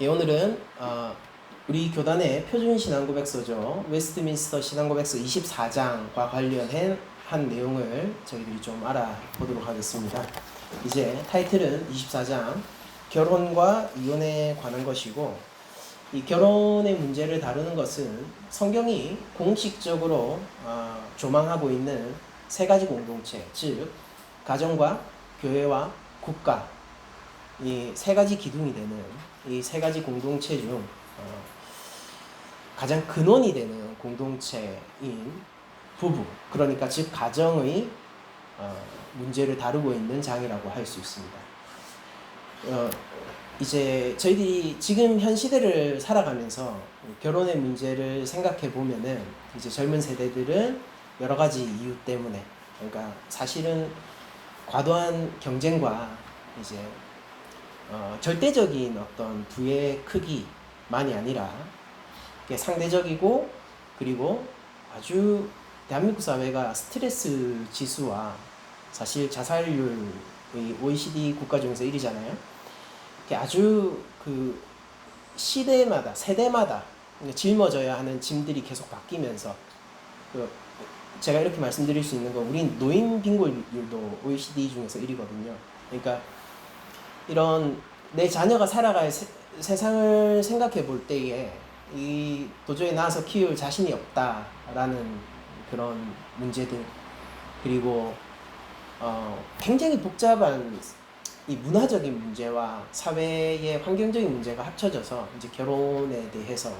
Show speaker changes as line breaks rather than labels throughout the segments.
예, 오늘은 우리 교단의 표준 신앙고백서죠. 웨스트민스터 신앙고백서 24장과 관련한 내용을 저희들이 좀 알아보도록 하겠습니다. 이제 타이틀은 24장 결혼과 이혼에 관한 것이고, 이 결혼의 문제를 다루는 것은 성경이 공식적으로 조망하고 있는 세 가지 공동체, 즉 가정과 교회와 국가, 이 세 가지 기둥이 되는 이 세 가지 공동체 중 가장 근원이 되는 공동체인 부부, 그러니까 즉 가정의 문제를 다루고 있는 장이라고 할 수 있습니다. 이제 저희들이 지금 현 시대를 살아가면서 결혼의 문제를 생각해 보면은 이제 젊은 세대들은 여러 가지 이유 때문에, 그러니까 사실은 과도한 경쟁과 이제 절대적인 어떤 부의 크기만이 아니라 상대적이고, 그리고 아주 대한민국 사회가 스트레스 지수와 사실 자살률이 OECD 국가 중에서 1위잖아요. 아주 그 시대마다, 세대마다 짊어져야 하는 짐들이 계속 바뀌면서, 제가 이렇게 말씀드릴 수 있는 건 우린 노인 빈곤율도 OECD 중에서 1위거든요. 그러니까 이런 내 자녀가 살아갈 세상을 생각해 볼 때에 이 도저히 낳아서 키울 자신이 없다라는 그런 문제들, 그리고 굉장히 복잡한 이 문화적인 문제와 사회의 환경적인 문제가 합쳐져서 이제 결혼에 대해서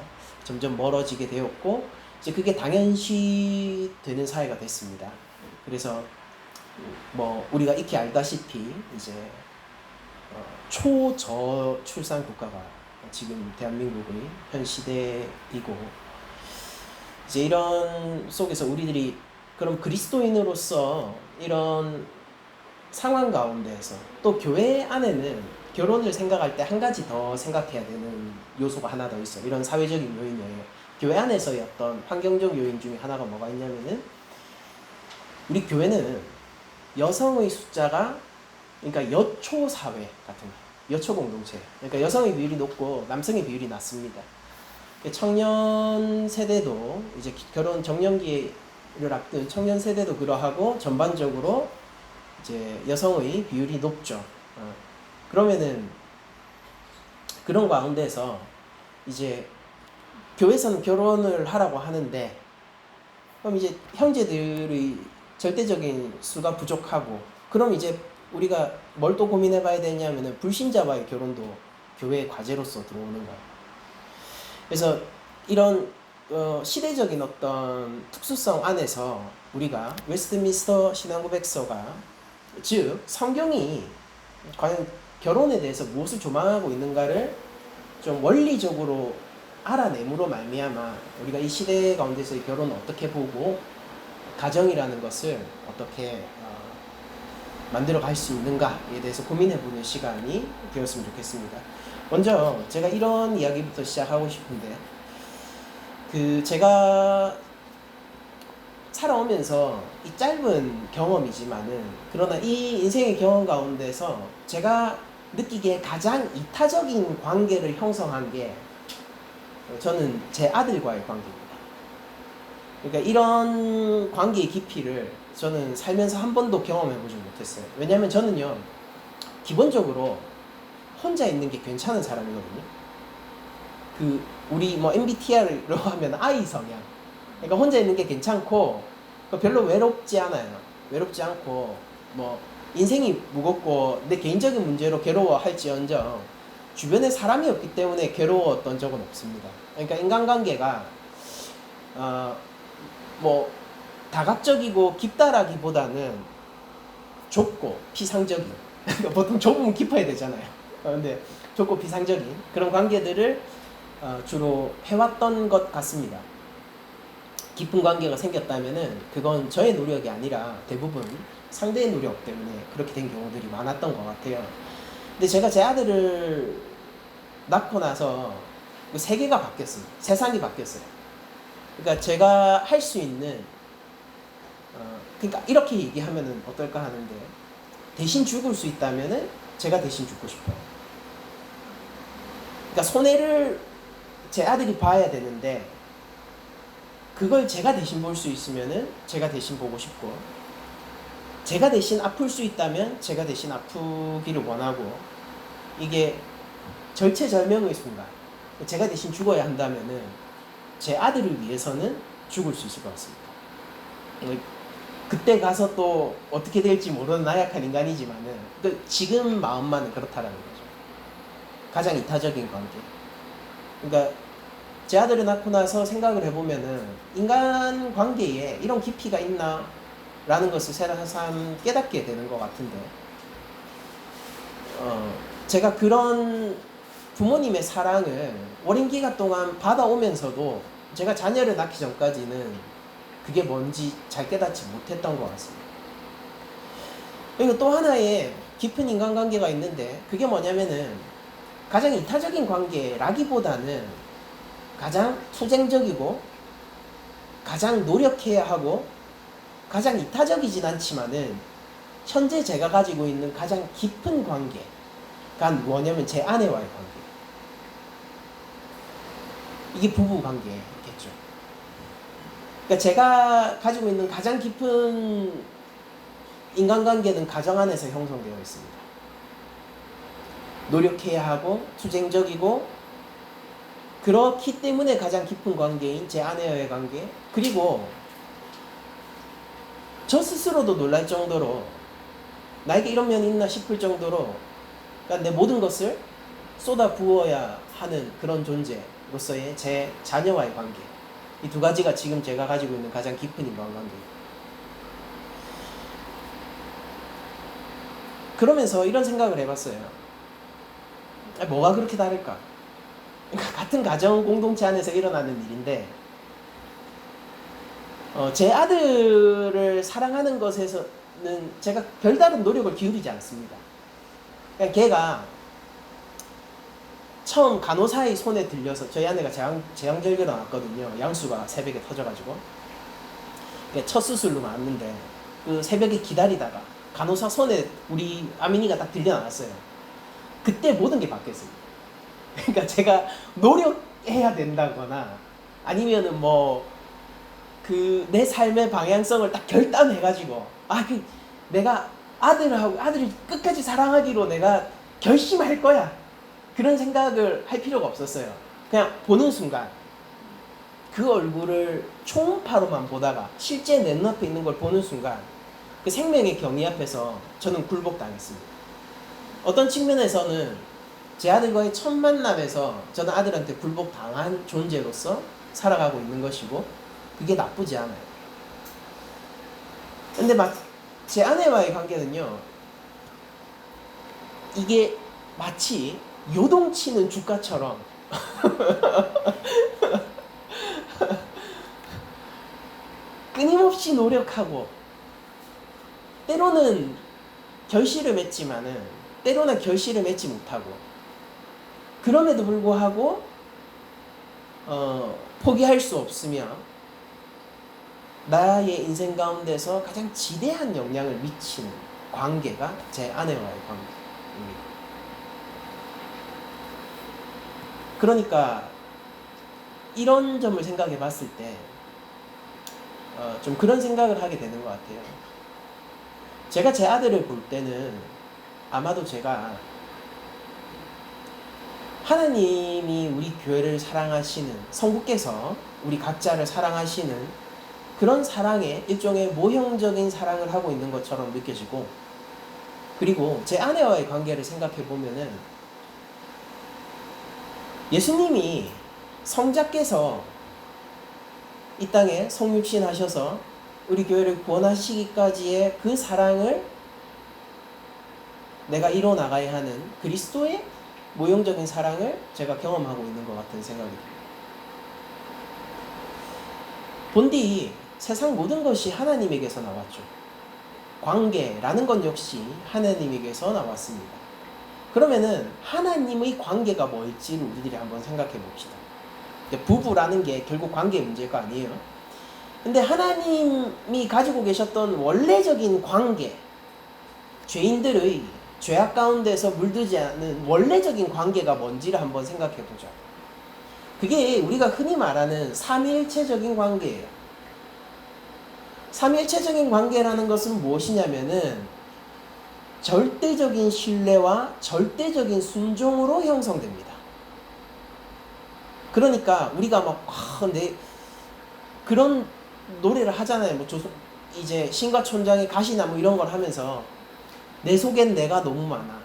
점점 멀어지게 되었고, 이제 그게 당연시 되는 사회가 됐습니다. 그래서 뭐 우리가 익히 알다시피 이제 초저출산 국가가 지금 대한민국의 현 시대이고, 이제 이런 속에서 우리들이 그럼 그리스도인으로서 이런 상황 가운데에서 또 교회 안에는 결혼을 생각할 때 한 가지 더 생각해야 되는 요소가 하나 더 있어요. 이런 사회적인 요인이에요. 교회 안에서의 어떤 환경적 요인 중에 하나가 뭐가 있냐면은, 우리 교회는 여성의 숫자가, 그러니까 여초 사회 같은 거, 여초 공동체. 그러니까 여성의 비율이 높고 남성의 비율이 낮습니다. 청년 세대도 이제 결혼 정년기를 앞둔 청년 세대도 그러하고, 전반적으로 이제 여성의 비율이 높죠. 그러면은 그런 가운데서 이제 교회에서는 결혼을 하라고 하는데, 그럼 이제 형제들의 절대적인 수가 부족하고, 그럼 이제 우리가 뭘 또 고민해 봐야 되냐면은 불신자와의 결혼도 교회의 과제로서 들어오는 거예요. 그래서 이런 시대적인 어떤 특수성 안에서 우리가 웨스트민스터 신앙고백서가, 즉 성경이 과연 결혼에 대해서 무엇을 조망하고 있는가를 좀 원리적으로 알아내므로 말미암아 우리가 이 시대 가운데서의 결혼을 어떻게 보고 가정이라는 것을 어떻게 만들어 갈 수 있는가에 대해서 고민해보는 시간이 되었으면 좋겠습니다. 먼저 제가 이런 이야기부터 시작하고 싶은데, 제가 살아오면서 이 짧은 경험이지만은, 그러나 이 인생의 경험 가운데서 제가 느끼기에 가장 이타적인 관계를 형성한 게 저는 제 아들과의 관계입니다. 그러니까 이런 관계의 깊이를 저는 살면서 한 번도 경험해보지 못했어요. 왜냐하면 저는요, 기본적으로 혼자 있는 게 괜찮은 사람이거든요. 우리 뭐 MBTI로 하면 I 성향. 그러니까 혼자 있는 게 괜찮고, 별로 외롭지 않아요. 외롭지 않고, 뭐 인생이 무겁고 내 개인적인 문제로 괴로워할지언정 주변에 사람이 없기 때문에 괴로웠던 적은 없습니다. 그러니까 인간관계가 뭐 다각적이고 깊다라기보다는 좁고 피상적인, 보통 좁으면 깊어야 되잖아요. 근데 좁고 피상적인 그런 관계들을 주로 해왔던 것 같습니다. 깊은 관계가 생겼다면은 그건 저의 노력이 아니라 대부분 상대의 노력 때문에 그렇게 된 경우들이 많았던 것 같아요. 근데 제가 제 아들을 낳고 나서 세계가 바뀌었어요. 세상이 바뀌었어요. 그러니까 제가 할 수 있는, 그러니까 이렇게 얘기하면은 어떨까 하는데, 대신 죽을 수 있다면은 제가 대신 죽고 싶어요. 그러니까 손해를 제 아들이 봐야 되는데 그걸 제가 대신 볼 수 있으면은 제가 대신 보고 싶고, 제가 대신 아플 수 있다면 제가 대신 아프기를 원하고, 이게 절체절명의 순간 제가 대신 죽어야 한다면은 제 아들을 위해서는 죽을 수 있을 것 같습니다. 그때 가서 또 어떻게 될지 모르는 나약한 인간이지만은 지금 마음만은 그렇다라는 거죠. 가장 이타적인 관계. 그러니까 제 아들을 낳고 나서 생각을 해보면은 인간 관계에 이런 깊이가 있나 라는 것을 새삼 깨닫게 되는 것 같은데, 제가 그런 부모님의 사랑을 오랜 기간 동안 받아오면서도 제가 자녀를 낳기 전까지는 그게 뭔지 잘 깨닫지 못했던 것 같습니다. 그리고 또 하나의 깊은 인간관계가 있는데, 그게 뭐냐면은 가장 이타적인 관계라기보다는 가장 투쟁적이고 가장 노력해야 하고 가장 이타적이진 않지만은 현재 제가 가지고 있는 가장 깊은 관계가 뭐냐면 제 아내와의 관계. 이게 부부 관계겠죠. 그러니까 제가 가지고 있는 가장 깊은 인간관계는 가정 안에서 형성되어 있습니다. 노력해야 하고 투쟁적이고, 그렇기 때문에 가장 깊은 관계인 제 아내와의 관계, 그리고 저 스스로도 놀랄 정도로 나에게 이런 면이 있나 싶을 정도로, 그러니까 내 모든 것을 쏟아 부어야 하는 그런 존재로서의 제 자녀와의 관계, 이 두 가지가 지금 제가 가지고 있는 가장 깊은 인간관계입니다. 그러면서 이런 생각을 해봤어요. 뭐가 그렇게 다를까? 그러니까 같은 가정 공동체 안에서 일어나는 일인데, 제 아들을 사랑하는 것에서는 제가 별다른 노력을 기울이지 않습니다. 그냥 걔가 처음 간호사의 손에 들려서, 저희 아내가 제왕절개로 나왔거든요. 양수가 새벽에 터져가지고. 첫 수술로 나왔는데 그 새벽에 기다리다가 간호사 손에 우리 아민이가 딱 들려 나왔어요. 그때 모든 게 바뀌었습니다. 그러니까 제가 노력해야 된다거나 아니면은 내 삶의 방향성을 딱 결단해가지고, 내가 아들을 끝까지 사랑하기로 내가 결심할 거야, 그런 생각을 할 필요가 없었어요. 그냥 보는 순간 그 얼굴을 초음파로만 보다가 실제 내 눈앞에 있는 걸 보는 순간 그 생명의 경위 앞에서 저는 굴복당했습니다. 어떤 측면에서는 제 아들과의 첫 만남에서 저는 아들한테 굴복당한 존재로서 살아가고 있는 것이고, 그게 나쁘지 않아요. 근데 제 아내와의 관계는요, 이게 마치 요동치는 주가처럼 끊임없이 노력하고, 때로는 결실을 맺지만은 때로는 결실을 맺지 못하고, 그럼에도 불구하고 포기할 수 없으며 나의 인생 가운데서 가장 지대한 영향을 미치는 관계가 제 아내와의 관계입니다. 그러니까 이런 점을 생각해 봤을 때 좀 그런 생각을 하게 되는 것 같아요. 제가 제 아들을 볼 때는 아마도 제가 하나님이 우리 교회를 사랑하시는, 성부께서 우리 각자를 사랑하시는 그런 사랑의 일종의 모형적인 사랑을 하고 있는 것처럼 느껴지고, 그리고 제 아내와의 관계를 생각해 보면은 예수님이 성자께서 이 땅에 성육신 하셔서 우리 교회를 구원하시기까지의 그 사랑을 내가 이뤄 나가야 하는 그리스도의 모형적인 사랑을 제가 경험하고 있는 것 같은 생각이 듭니다. 본디 세상 모든 것이 하나님에게서 나왔죠. 관계라는 건 역시 하나님에게서 나왔습니다. 그러면은 하나님의 관계가 뭘지를 우리들이 한번 생각해 봅시다. 부부라는 게 결국 관계 문제가 아니에요. 근데 하나님이 가지고 계셨던 원래적인 관계, 죄인들의 죄악 가운데서 물들지 않는 원래적인 관계가 뭔지를 한번 생각해 보자. 그게 우리가 흔히 말하는 삼위일체적인 관계예요. 삼위일체적인 관계라는 것은 무엇이냐면은 절대적인 신뢰와 절대적인 순종으로 형성됩니다. 그러니까 우리가 막 그런 노래를 하잖아요. 뭐 이제 신과촌장의 가시나무 이런 걸 하면서 내 속엔 내가 너무 많아.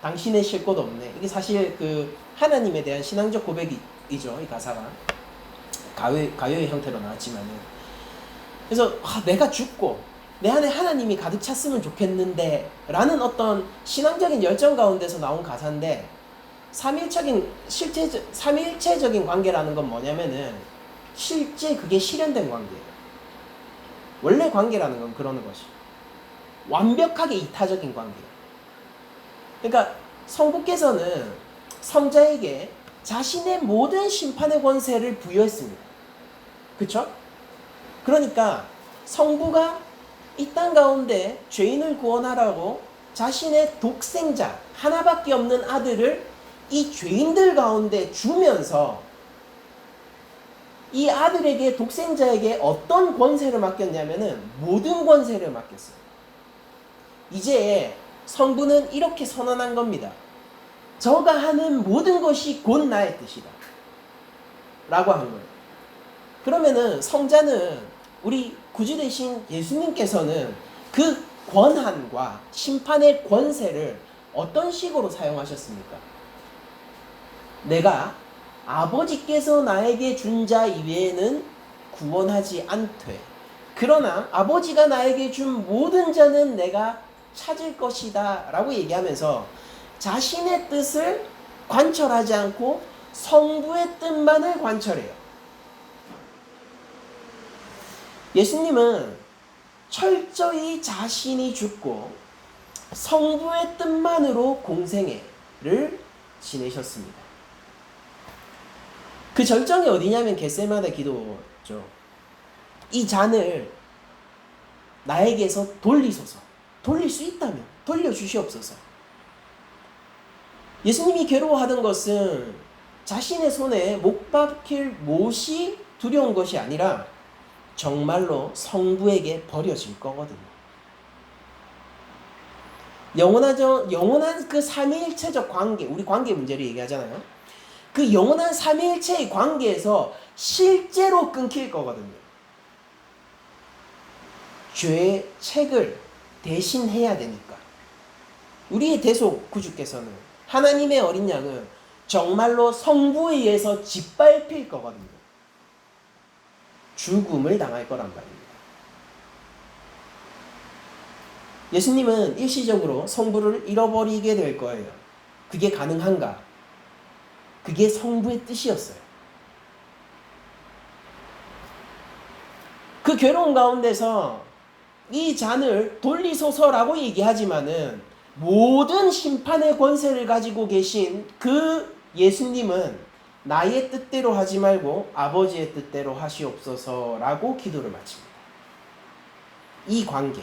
당신의 쉴 곳 없네. 이게 사실 그 하나님에 대한 신앙적 고백이죠. 이 가사가 가요의 형태로 나왔지만은. 그래서 내가 죽고 내 안에 하나님이 가득 찼으면 좋겠는데 라는 어떤 신앙적인 열정 가운데서 나온 가사인데, 삼위일체적인 관계라는 건 뭐냐면은 실제 그게 실현된 관계예요. 원래 관계라는 건 그러는 것이 완벽하게 이타적인 관계예요. 그러니까 성부께서는 성자에게 자신의 모든 심판의 권세를 부여했습니다. 그렇죠? 그러니까 성부가 이 땅 가운데 죄인을 구원하라고 자신의 독생자 하나밖에 없는 아들을 이 죄인들 가운데 주면서 이 아들에게, 독생자에게 어떤 권세를 맡겼냐면은 모든 권세를 맡겼어요. 이제 성부는 이렇게 선언한 겁니다. 저가 하는 모든 것이 곧 나의 뜻이다 라고 한 거예요. 그러면은 성자는, 우리 구주 되신 예수님께서는 그 권한과 심판의 권세를 어떤 식으로 사용하셨습니까? 내가 아버지께서 나에게 준 자 이외에는 구원하지 않되, 그러나 아버지가 나에게 준 모든 자는 내가 찾을 것이다 라고 얘기하면서 자신의 뜻을 관철하지 않고 성부의 뜻만을 관철해요. 예수님은 철저히 자신이 죽고 성부의 뜻만으로 공생애를 지내셨습니다. 그 절정이 어디냐면 겟세마네 기도죠. 이 잔을 나에게서 돌리소서. 돌릴 수 있다면 돌려주시옵소서. 예수님이 괴로워하던 것은 자신의 손에 못 박힐 못이 두려운 것이 아니라 정말로 성부에게 버려질 거거든요. 영원한 그 삼위일체적 관계, 우리 관계 문제를 얘기하잖아요. 그 영원한 삼위일체의 관계에서 실제로 끊길 거거든요. 죄의 책을 대신해야 되니까. 우리의 대속 구주께서는, 하나님의 어린 양은 정말로 성부에 의해서 짓밟힐 거거든요. 죽음을 당할 거란 말입니다. 예수님은 일시적으로 성부를 잃어버리게 될 거예요. 그게 가능한가? 그게 성부의 뜻이었어요. 그 괴로움 가운데서 이 잔을 돌리소서라고 얘기하지만은 모든 심판의 권세를 가지고 계신 그 예수님은 나의 뜻대로 하지 말고 아버지의 뜻대로 하시옵소서라고 기도를 마칩니다. 이 관계,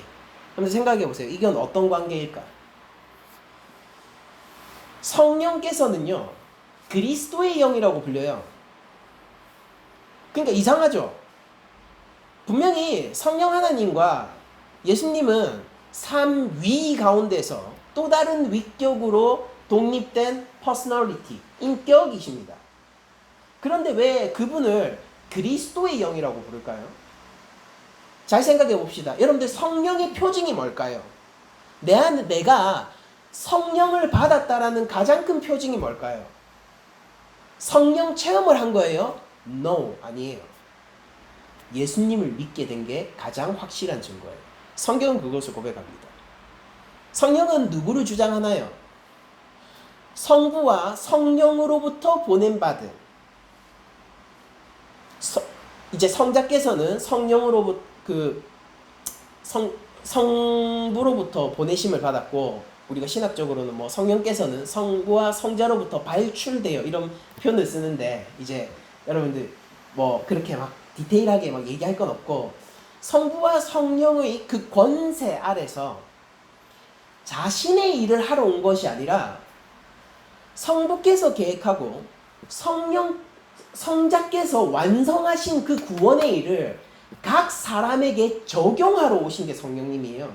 한번 생각해 보세요. 이건 어떤 관계일까? 성령께서는요, 그리스도의 영이라고 불려요. 그러니까 이상하죠? 분명히 성령 하나님과 예수님은 삼위 가운데서 또 다른 위격으로 독립된 퍼스널리티, 인격이십니다. 그런데 왜 그분을 그리스도의 영이라고 부를까요? 잘 생각해 봅시다. 여러분들, 성령의 표징이 뭘까요? 내가 성령을 받았다라는 가장 큰 표징이 뭘까요? 성령 체험을 한 거예요? No, 아니에요. 예수님을 믿게 된 게 가장 확실한 증거예요. 성경은 그것을 고백합니다. 성령은 누구를 주장하나요? 성부와 성령으로부터 보냄받은, 이제 성자께서는 성부로부터 보내심을 받았고, 우리가 신학적으로는 뭐 성령께서는 성부와 성자로부터 발출되어, 이런 표현을 쓰는데, 이제 여러분들 뭐 그렇게 막 디테일하게 막 얘기할 건 없고, 성부와 성령의 그 권세 아래서 자신의 일을 하러 온 것이 아니라 성부께서 계획하고 성자께서 완성하신 그 구원의 일을 각 사람에게 적용하러 오신 게 성령님이에요.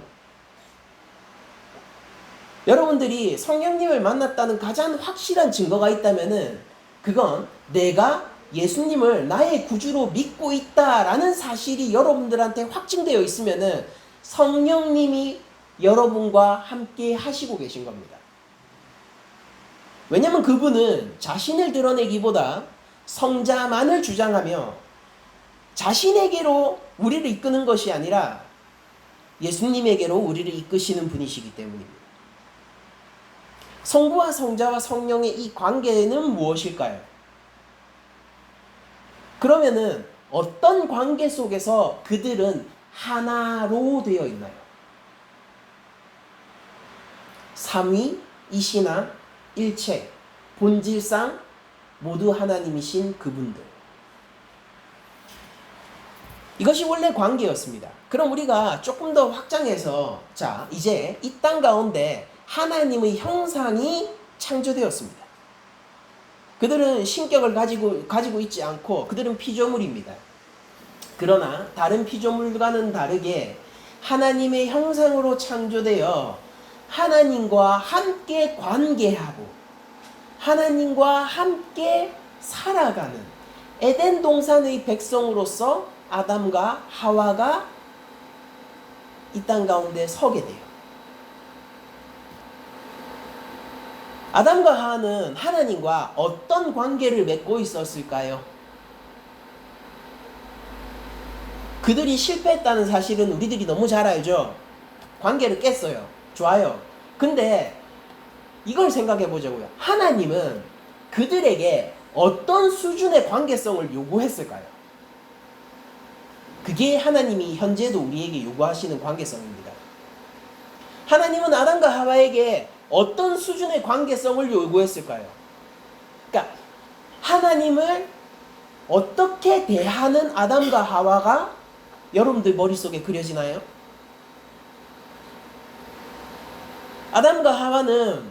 여러분들이 성령님을 만났다는 가장 확실한 증거가 있다면은 그건 내가 예수님을 나의 구주로 믿고 있다라는 사실이 여러분들한테 확증되어 있으면은 성령님이 여러분과 함께 하시고 계신 겁니다. 왜냐면 그분은 자신을 드러내기보다 성자만을 주장하며 자신에게로 우리를 이끄는 것이 아니라 예수님에게로 우리를 이끄시는 분이시기 때문입니다. 성부와 성자와 성령의 이 관계는 무엇일까요? 그러면은 어떤 관계 속에서 그들은 하나로 되어 있나요? 삼위, 이신하, 일체, 본질상 모두 하나님이신 그분들. 이것이 원래 관계였습니다. 그럼 우리가 조금 더 확장해서 자, 이제 이 땅 가운데 하나님의 형상이 창조되었습니다. 그들은 신격을 가지고 있지 않고 그들은 피조물입니다. 그러나 다른 피조물과는 다르게 하나님의 형상으로 창조되어 하나님과 함께 관계하고 하나님과 함께 살아가는 에덴 동산의 백성으로서 아담과 하와가 이 땅 가운데 서게 돼요. 아담과 하와는 하나님과 어떤 관계를 맺고 있었을까요? 그들이 실패했다는 사실은 우리들이 너무 잘 알죠. 관계를 깼어요. 좋아요. 근데 이걸 생각해 보자고요. 하나님은 그들에게 어떤 수준의 관계성을 요구했을까요? 그게 하나님이 현재도 우리에게 요구하시는 관계성입니다. 하나님은 아담과 하와에게 어떤 수준의 관계성을 요구했을까요? 그러니까 하나님을 어떻게 대하는 아담과 하와가 여러분들 머릿속에 그려지나요? 아담과 하와는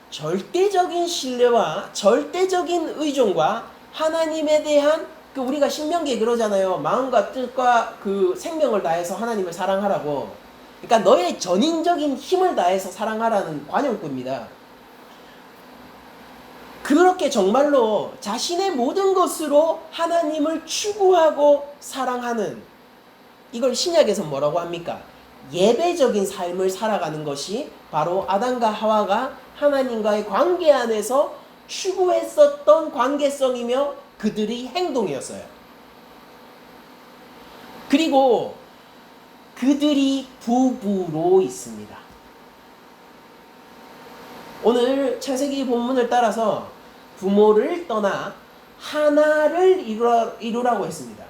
절대적인 신뢰와 절대적인 의존과 하나님에 대한 우리가 신명기에 그러잖아요. 마음과 뜻과 그 생명을 다해서 하나님을 사랑하라고. 그러니까 너의 전인적인 힘을 다해서 사랑하라는 관용구입니다. 그렇게 정말로 자신의 모든 것으로 하나님을 추구하고 사랑하는, 이걸 신약에서 뭐라고 합니까? 예배적인 삶을 살아가는 것이 바로 아담과 하와가 하나님과의 관계 안에서 추구했었던 관계성이며 그들의 행동이었어요. 그리고 그들이 부부로 있습니다. 오늘 창세기 본문을 따라서 부모를 떠나 하나를 이루라고 했습니다.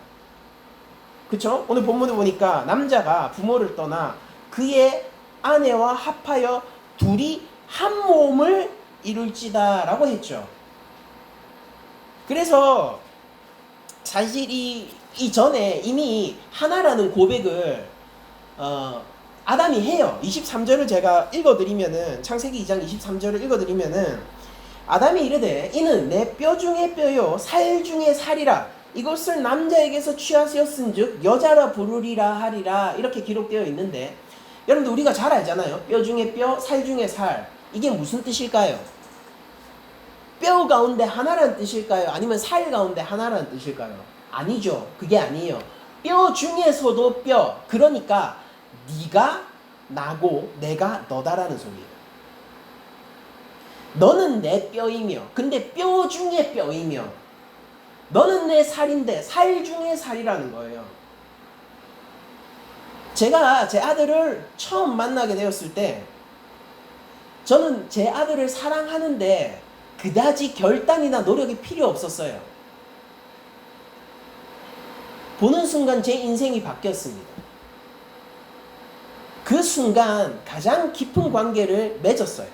그쵸? 오늘 본문을 보니까 남자가 부모를 떠나 그의 아내와 합하여 둘이 한 몸을 이룰지다 라고 했죠. 그래서 사실 이전에 이미 하나라는 고백을 아담이 해요. 23절을 제가 읽어드리면은, 창세기 2장 23절을 읽어드리면은, 아담이 이르되 이는 내 뼈 중에 뼈요 살 중에 살이라, 이것을 남자에게서 취하셨은즉 여자라 부르리라 하리라, 이렇게 기록되어 있는데, 여러분들 우리가 잘 알잖아요. 뼈 중에 뼈, 살 중에 살. 이게 무슨 뜻일까요? 뼈 가운데 하나라는 뜻일까요? 아니면 살 가운데 하나라는 뜻일까요? 아니죠. 그게 아니에요. 뼈 중에서도 뼈. 그러니까 네가 나고 내가 너다라는 소리예요. 너는 내 뼈이며, 근데 뼈 중에 뼈이며, 너는 내 살인데 살 중에 살이라는 거예요. 제가 제 아들을 처음 만나게 되었을 때 저는 제 아들을 사랑하는데 그다지 결단이나 노력이 필요 없었어요. 보는 순간 제 인생이 바뀌었습니다. 그 순간 가장 깊은 관계를 맺었어요.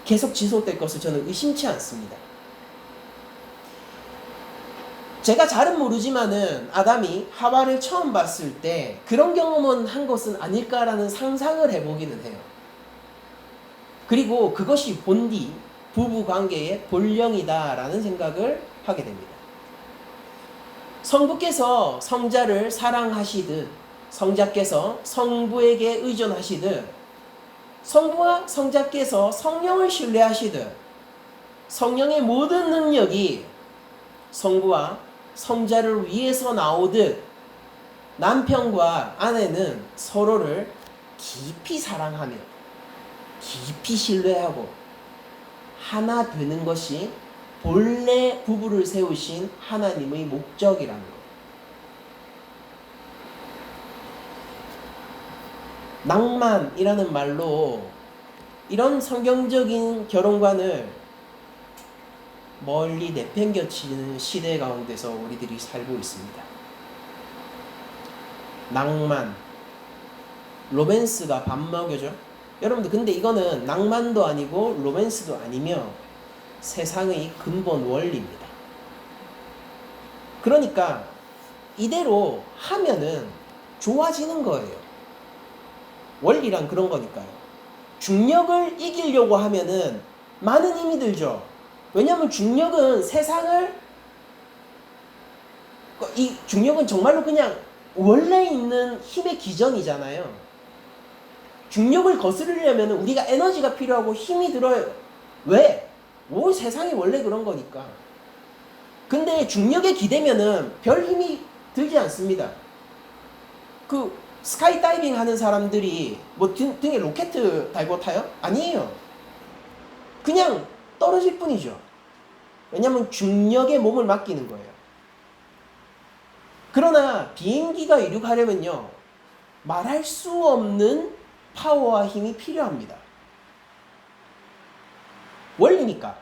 계속 지속될 것을 저는 의심치 않습니다. 제가 잘은 모르지만은 아담이 하와를 처음 봤을 때 그런 경험은 한 것은 아닐까라는 상상을 해보기는 해요. 그리고 그것이 본디 부부 관계의 본령이다라는 생각을 하게 됩니다. 성부께서 성자를 사랑하시듯 성자께서 성부에게 의존하시듯 성부와 성자께서 성령을 신뢰하시듯 성령의 모든 능력이 성부와 성자를 위해서 나오듯 남편과 아내는 서로를 깊이 사랑하며 깊이 신뢰하고 하나 되는 것이 본래 부부를 세우신 하나님의 목적이라는 것. 낭만이라는 말로 이런 성경적인 결혼관을 멀리 내팽겨치는 시대 가운데서 우리들이 살고 있습니다. 낭만, 로맨스가 밥 먹여죠. 여러분들 근데 이거는 낭만도 아니고 로맨스도 아니며 세상의 근본 원리입니다. 그러니까 이대로 하면은 좋아지는 거예요. 원리란 그런 거니까요. 중력을 이기려고 하면은 많은 힘이 들죠. 왜냐하면 중력은 이 중력은 정말로 그냥 원래 있는 힘의 기전이잖아요. 중력을 거스르려면 우리가 에너지가 필요하고 힘이 들어요. 왜? 세상이 원래 그런 거니까. 근데 중력에 기대면은 별 힘이 들지 않습니다. 스카이다이빙 하는 사람들이 등에 로켓 달고 타요? 아니에요. 그냥 떨어질 뿐이죠. 왜냐하면 중력에 몸을 맡기는 거예요. 그러나 비행기가 이륙하려면요, 말할 수 없는 파워와 힘이 필요합니다. 원리니까.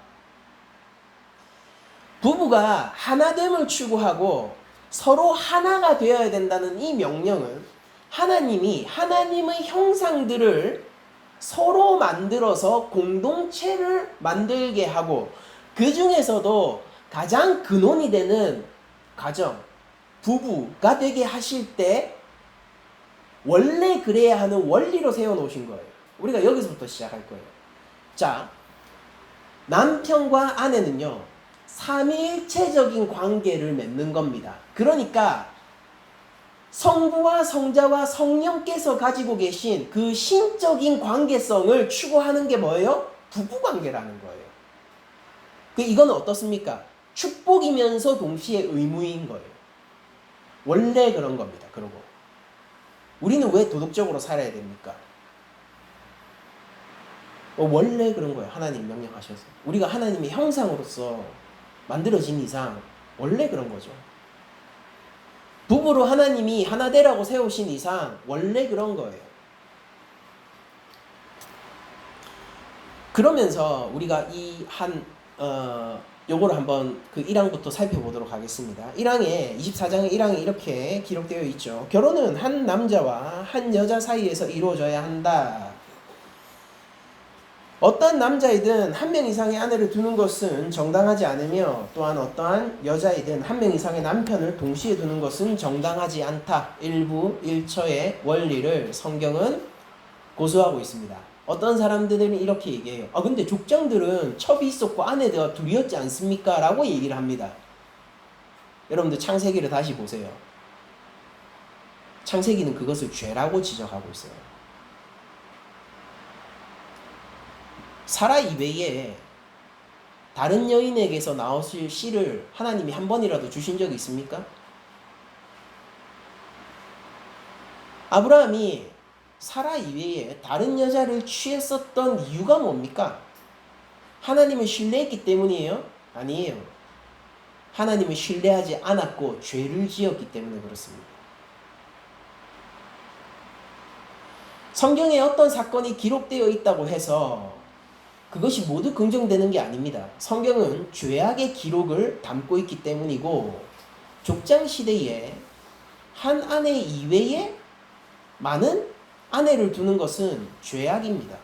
부부가 하나됨을 추구하고 서로 하나가 되어야 된다는 이 명령은 하나님이 하나님의 형상들을 서로 만들어서 공동체를 만들게 하고 그 중에서도 가장 근원이 되는 가정, 부부가 되게 하실 때 원래 그래야 하는 원리로 세워놓으신 거예요. 우리가 여기서부터 시작할 거예요. 자, 남편과 아내는요, 삼위일체적인 관계를 맺는 겁니다. 그러니까 성부와 성자와 성령께서 가지고 계신 그 신적인 관계성을 추구하는 게 뭐예요? 부부관계라는 거예요. 이건 어떻습니까? 축복이면서 동시에 의무인 거예요. 원래 그런 겁니다. 그러고 우리는 왜 도덕적으로 살아야 됩니까? 원래 그런 거예요. 하나님 명령하셔서. 우리가 하나님의 형상으로서 만들어진 이상 원래 그런 거죠. 부부로 하나님이 하나 되라고 세우신 이상 원래 그런 거예요. 그러면서 우리가 요거를 한번 그 1항부터 살펴보도록 하겠습니다. 1항에 24장의 1항에 이렇게 기록되어 있죠. 결혼은 한 남자와 한 여자 사이에서 이루어져야 한다. 어떠한 남자이든 한 명 이상의 아내를 두는 것은 정당하지 않으며 또한 어떠한 여자이든 한 명 이상의 남편을 동시에 두는 것은 정당하지 않다. 일부 일처의 원리를 성경은 고수하고 있습니다. 어떤 사람들은 이렇게 얘기해요. 근데 족장들은 첩이 있었고 아내가 둘이었지 않습니까? 라고 얘기를 합니다. 여러분들 창세기를 다시 보세요. 창세기는 그것을 죄라고 지적하고 있어요. 사라 이외에 다른 여인에게서 나오실 씨를 하나님이 한 번이라도 주신 적이 있습니까? 아브라함이 사라 이외에 다른 여자를 취했었던 이유가 뭡니까? 하나님을 신뢰했기 때문이에요? 아니에요. 하나님을 신뢰하지 않았고 죄를 지었기 때문에 그렇습니다. 성경에 어떤 사건이 기록되어 있다고 해서 그것이 모두 긍정되는 게 아닙니다. 성경은 죄악의 기록을 담고 있기 때문이고 족장 시대에 한 아내 이외에 많은 아내를 두는 것은 죄악입니다.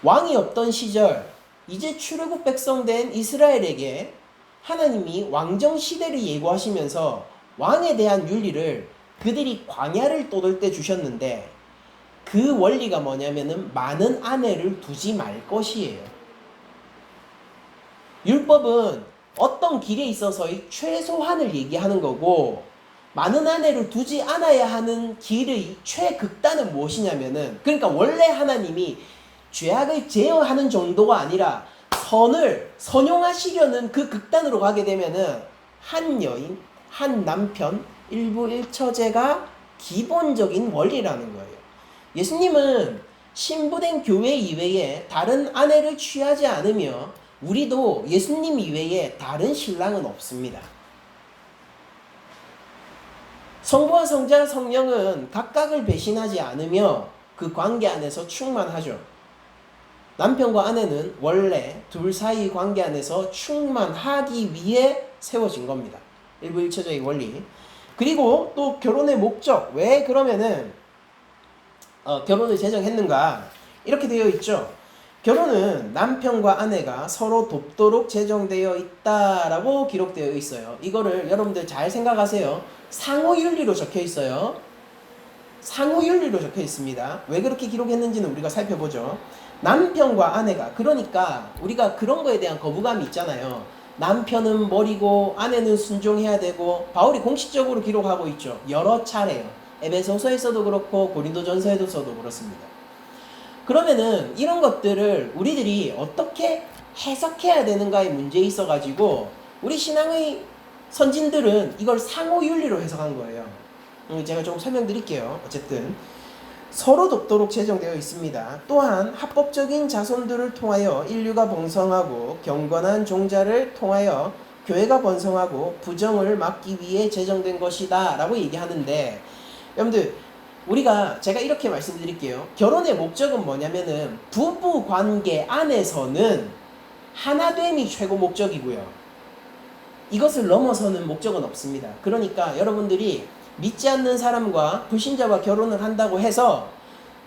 왕이 없던 시절 이제 출애굽 백성된 이스라엘에게 하나님이 왕정 시대를 예고하시면서 왕에 대한 윤리를 그들이 광야를 떠돌 때 주셨는데, 그 원리가 뭐냐면은 많은 아내를 두지 말 것이에요. 율법은 어떤 길에 있어서의 최소한을 얘기하는 거고, 많은 아내를 두지 않아야 하는 길의 최극단은 무엇이냐면은, 그러니까 원래 하나님이 죄악을 제어하는 정도가 아니라 선을 선용하시려는 그 극단으로 가게 되면은 한 여인, 한 남편, 일부 일처제가 기본적인 원리라는 거예요. 예수님은 신부된 교회 이외에 다른 아내를 취하지 않으며, 우리도 예수님 이외에 다른 신랑은 없습니다. 성부와 성자 성령은 각각을 배신하지 않으며 그 관계 안에서 충만하죠. 남편과 아내는 원래 둘 사이 관계 안에서 충만하기 위해 세워진 겁니다. 일부 일처제의 원리. 그리고 또 결혼의 목적, 왜 그러면은 결혼을 제정했는가? 이렇게 되어 있죠. 결혼은 남편과 아내가 서로 돕도록 제정되어 있다라고 기록되어 있어요. 이거를 여러분들 잘 생각하세요. 상호윤리로 적혀 있어요. 상호윤리로 적혀 있습니다. 왜 그렇게 기록했는지는 우리가 살펴보죠. 남편과 아내가, 그러니까 우리가 그런 거에 대한 거부감이 있잖아요. 남편은 머리고 아내는 순종해야 되고, 바울이 공식적으로 기록하고 있죠. 여러 차례요. 에베소서에서도 그렇고 고린도전서에서도 그렇습니다. 그러면은 이런 것들을 우리들이 어떻게 해석해야 되는가에 문제에 있어가지고 우리 신앙의 선진들은 이걸 상호윤리로 해석한 거예요. 제가 조금 설명드릴게요. 어쨌든 서로 돕도록 제정되어 있습니다. 또한 합법적인 자손들을 통하여 인류가 번성하고 경건한 종자를 통하여 교회가 번성하고 부정을 막기 위해 제정된 것이다 라고 얘기하는데, 여러분들 제가 이렇게 말씀드릴게요. 결혼의 목적은 뭐냐면은 부부 관계 안에서는 하나됨이 최고 목적이고요. 이것을 넘어서는 목적은 없습니다. 그러니까 여러분들이 믿지 않는 사람과 불신자와 결혼을 한다고 해서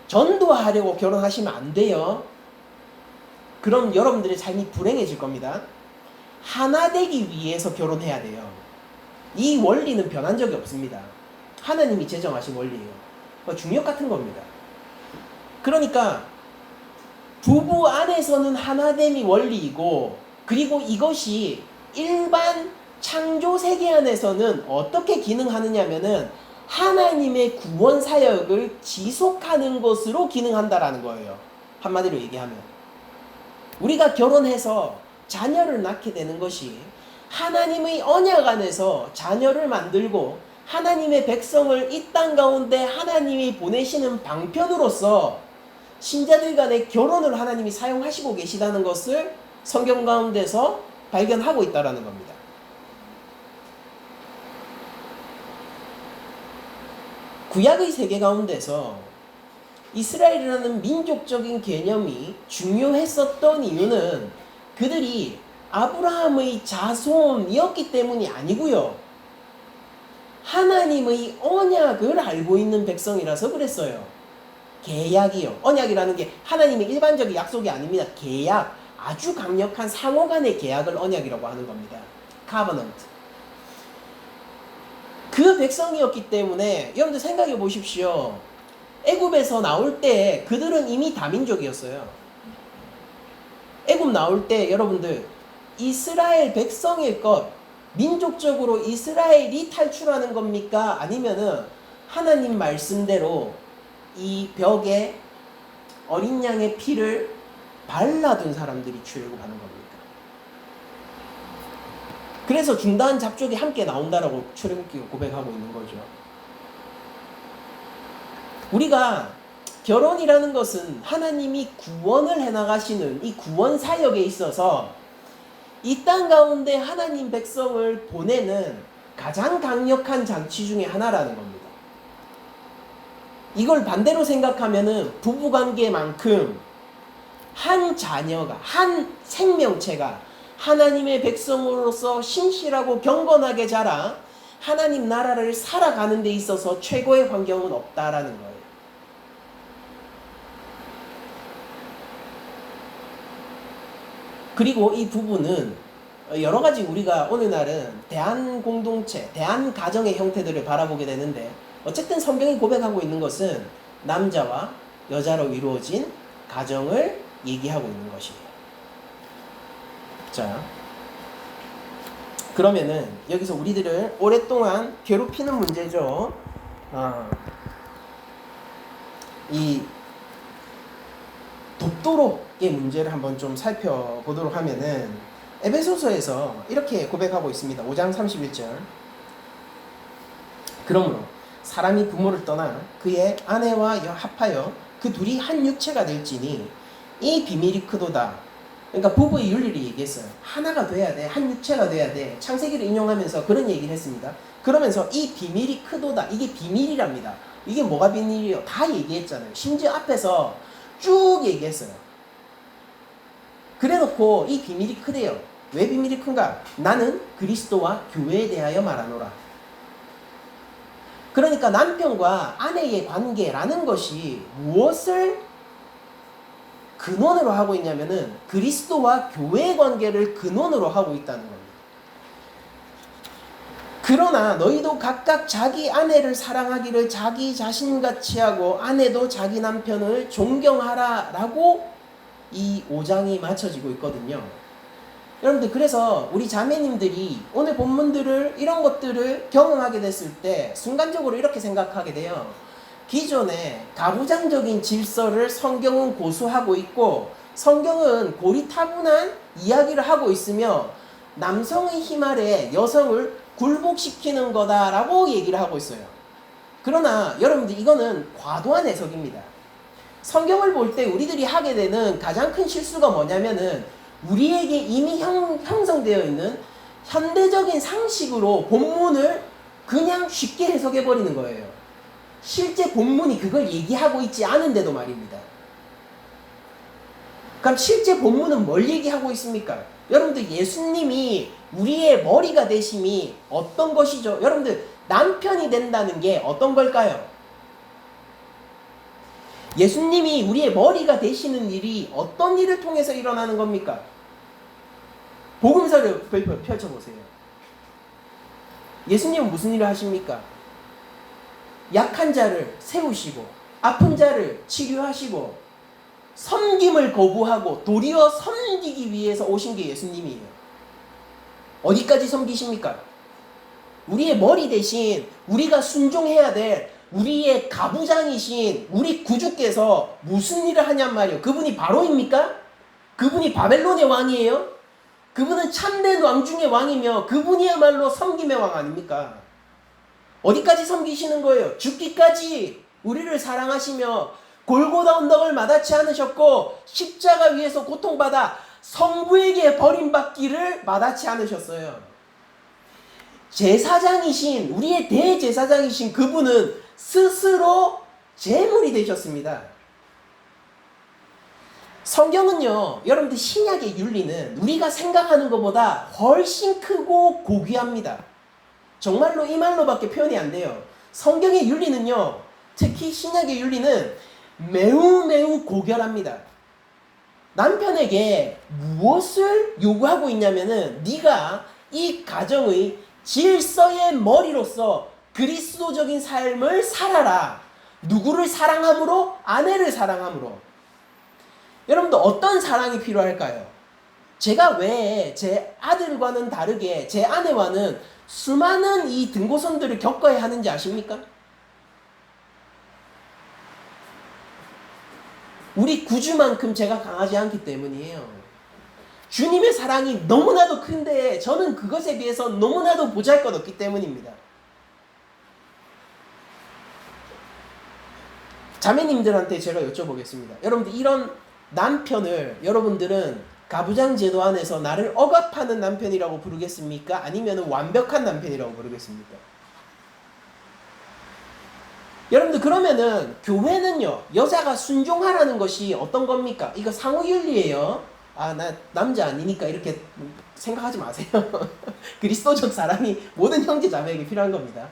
전도하려고 결혼하시면 안 돼요. 그럼 여러분들의 삶이 불행해질 겁니다. 하나 되기 위해서 결혼해야 돼요. 이 원리는 변한 적이 없습니다. 하나님이 제정하신 원리예요. 중력 같은 겁니다. 그러니까 부부 안에서는 하나됨이 원리이고, 그리고 이것이 일반 창조 세계 안에서는 어떻게 기능하느냐면은 하나님의 구원 사역을 지속하는 것으로 기능한다라는 거예요. 한마디로 얘기하면 우리가 결혼해서 자녀를 낳게 되는 것이 하나님의 언약 안에서 자녀를 만들고 하나님의 백성을 이 땅 가운데 하나님이 보내시는 방편으로서 신자들 간의 결혼을 하나님이 사용하시고 계시다는 것을 성경 가운데서 발견하고 있다는 겁니다. 구약의 세계 가운데서 이스라엘이라는 민족적인 개념이 중요했었던 이유는 그들이 아브라함의 자손이었기 때문이 아니고요. 하나님의 언약을 알고 있는 백성이라서 그랬어요. 계약이요. 언약이라는 게 하나님의 일반적인 약속이 아닙니다. 계약, 아주 강력한 상호 간의 계약을 언약이라고 하는 겁니다. covenant. 그 백성이었기 때문에 여러분들 생각해 보십시오. 애굽에서 나올 때 그들은 이미 다민족이었어요. 애굽 나올 때 여러분들 이스라엘 백성일 것, 민족적으로 이스라엘이 탈출하는 겁니까? 아니면은 하나님 말씀대로 이 벽에 어린 양의 피를 발라둔 사람들이 출애굽하는 겁니까? 그래서 중다한 잡족이 함께 나온다라고 출애굽기가 고백하고 있는 거죠. 우리가 결혼이라는 것은 하나님이 구원을 해나가시는 이 구원 사역에 있어서 이 땅 가운데 하나님 백성을 보내는 가장 강력한 장치 중에 하나라는 겁니다. 이걸 반대로 생각하면은 부부관계만큼 한 자녀가, 한 생명체가 하나님의 백성으로서 신실하고 경건하게 자라 하나님 나라를 살아가는 데 있어서 최고의 환경은 없다라는 거예요. 그리고 이 부부는 여러 가지 우리가 오늘날은 대한공동체, 대한가정의 형태들을 바라보게 되는데 어쨌든 성경이 고백하고 있는 것은 남자와 여자로 이루어진 가정을 얘기하고 있는 것이에요. 자, 그러면은 여기서 우리들을 오랫동안 괴롭히는 문제죠. 이 돕도록의 문제를 한번 좀 살펴보도록 하면은 에베소서에서 이렇게 고백하고 있습니다. 5장 31절. 그러므로 사람이 부모를 떠나 그의 아내와 합하여 그 둘이 한 육체가 될지니 이 비밀이 크도다. 그러니까 부부의 윤리를 얘기했어요. 하나가 돼야 돼. 한 육체가 돼야 돼. 창세기를 인용하면서 그런 얘기를 했습니다. 그러면서 이 비밀이 크도다. 이게 비밀이랍니다. 이게 뭐가 비밀이에요? 다 얘기했잖아요. 심지어 앞에서 쭉 얘기했어요. 그래놓고 이 비밀이 크대요. 왜 비밀이 큰가? 나는 그리스도와 교회에 대하여 말하노라. 그러니까 남편과 아내의 관계라는 것이 무엇을 근원으로 하고 있냐면은 그리스도와 교회의 관계를 근원으로 하고 있다는 겁니다. 그러나 너희도 각각 자기 아내를 사랑하기를 자기 자신같이 하고 아내도 자기 남편을 존경하라 라고 이 5장이 맞춰지고 있거든요. 여러분들, 그래서 우리 자매님들이 오늘 본문들을 이런 것들을 경험하게 됐을 때 순간적으로 이렇게 생각하게 돼요. 기존의 가부장적인 질서를 성경은 고수하고 있고 성경은 고리타분한 이야기를 하고 있으며 남성의 힘 아래 여성을 굴복시키는 거다라고 얘기를 하고 있어요. 그러나 여러분들, 이거는 과도한 해석입니다. 성경을 볼 때 우리들이 하게 되는 가장 큰 실수가 뭐냐면은 우리에게 이미 형성되어 있는 현대적인 상식으로 본문을 그냥 쉽게 해석해버리는 거예요. 실제 본문이 그걸 얘기하고 있지 않은데도 말입니다. 그럼 실제 본문은 뭘 얘기하고 있습니까? 여러분들, 예수님이 우리의 머리가 되심이 어떤 것이죠? 여러분들, 남편이 된다는 게 어떤 걸까요? 예수님이 우리의 머리가 되시는 일이 어떤 일을 통해서 일어나는 겁니까? 복음서를 펼쳐보세요. 예수님은 무슨 일을 하십니까? 약한 자를 세우시고 아픈 자를 치료하시고 섬김을 거부하고 도리어 섬기기 위해서 오신 게 예수님이에요. 어디까지 섬기십니까? 우리의 머리 대신 우리가 순종해야 될 우리의 가부장이신 우리 구주께서 무슨 일을 하냔 말이에요. 그분이 바로입니까? 그분이 바벨론의 왕이에요? 그분은 참된 왕 중의 왕이며 그분이야말로 섬김의 왕 아닙니까? 어디까지 섬기시는 거예요? 죽기까지 우리를 사랑하시며 골고다 언덕을 마다치 않으셨고 십자가 위에서 고통받아 성부에게 버림받기를 마다치 않으셨어요. 제사장이신, 우리의 대제사장이신 그분은 스스로 제물이 되셨습니다. 성경은요, 여러분들, 신약의 윤리는 우리가 생각하는 것보다 훨씬 크고 고귀합니다. 정말로 이 말로밖에 표현이 안 돼요. 성경의 윤리는요, 특히 신약의 윤리는 매우 고결합니다. 남편에게 무엇을 요구하고 있냐면은 네가 이 가정의 질서의 머리로서 그리스도적인 삶을 살아라. 누구를 사랑함으로? 아내를 사랑함으로. 여러분들, 어떤 사랑이 필요할까요? 제가 왜 제 아들과는 다르게 제 아내와는 수많은 이 등고선들을 겪어야 하는지 아십니까? 우리 구주만큼 제가 강하지 않기 때문이에요. 주님의 사랑이 너무나도 큰데 저는 그것에 비해서 너무나도 보잘것없기 때문입니다. 자매님들한테 제가 여쭤보겠습니다. 여러분들, 이런 남편을 여러분들은 가부장 제도 안에서 나를 억압하는 남편이라고 부르겠습니까? 아니면 완벽한 남편이라고 부르겠습니까? 여러분들, 그러면은 교회는요, 여자가 순종하라는 것이 어떤 겁니까? 이거 상호윤리예요. 아, 나 남자 아니니까 이렇게 생각하지 마세요. 그리스도적 사랑이 모든 형제 자매에게 필요한 겁니다.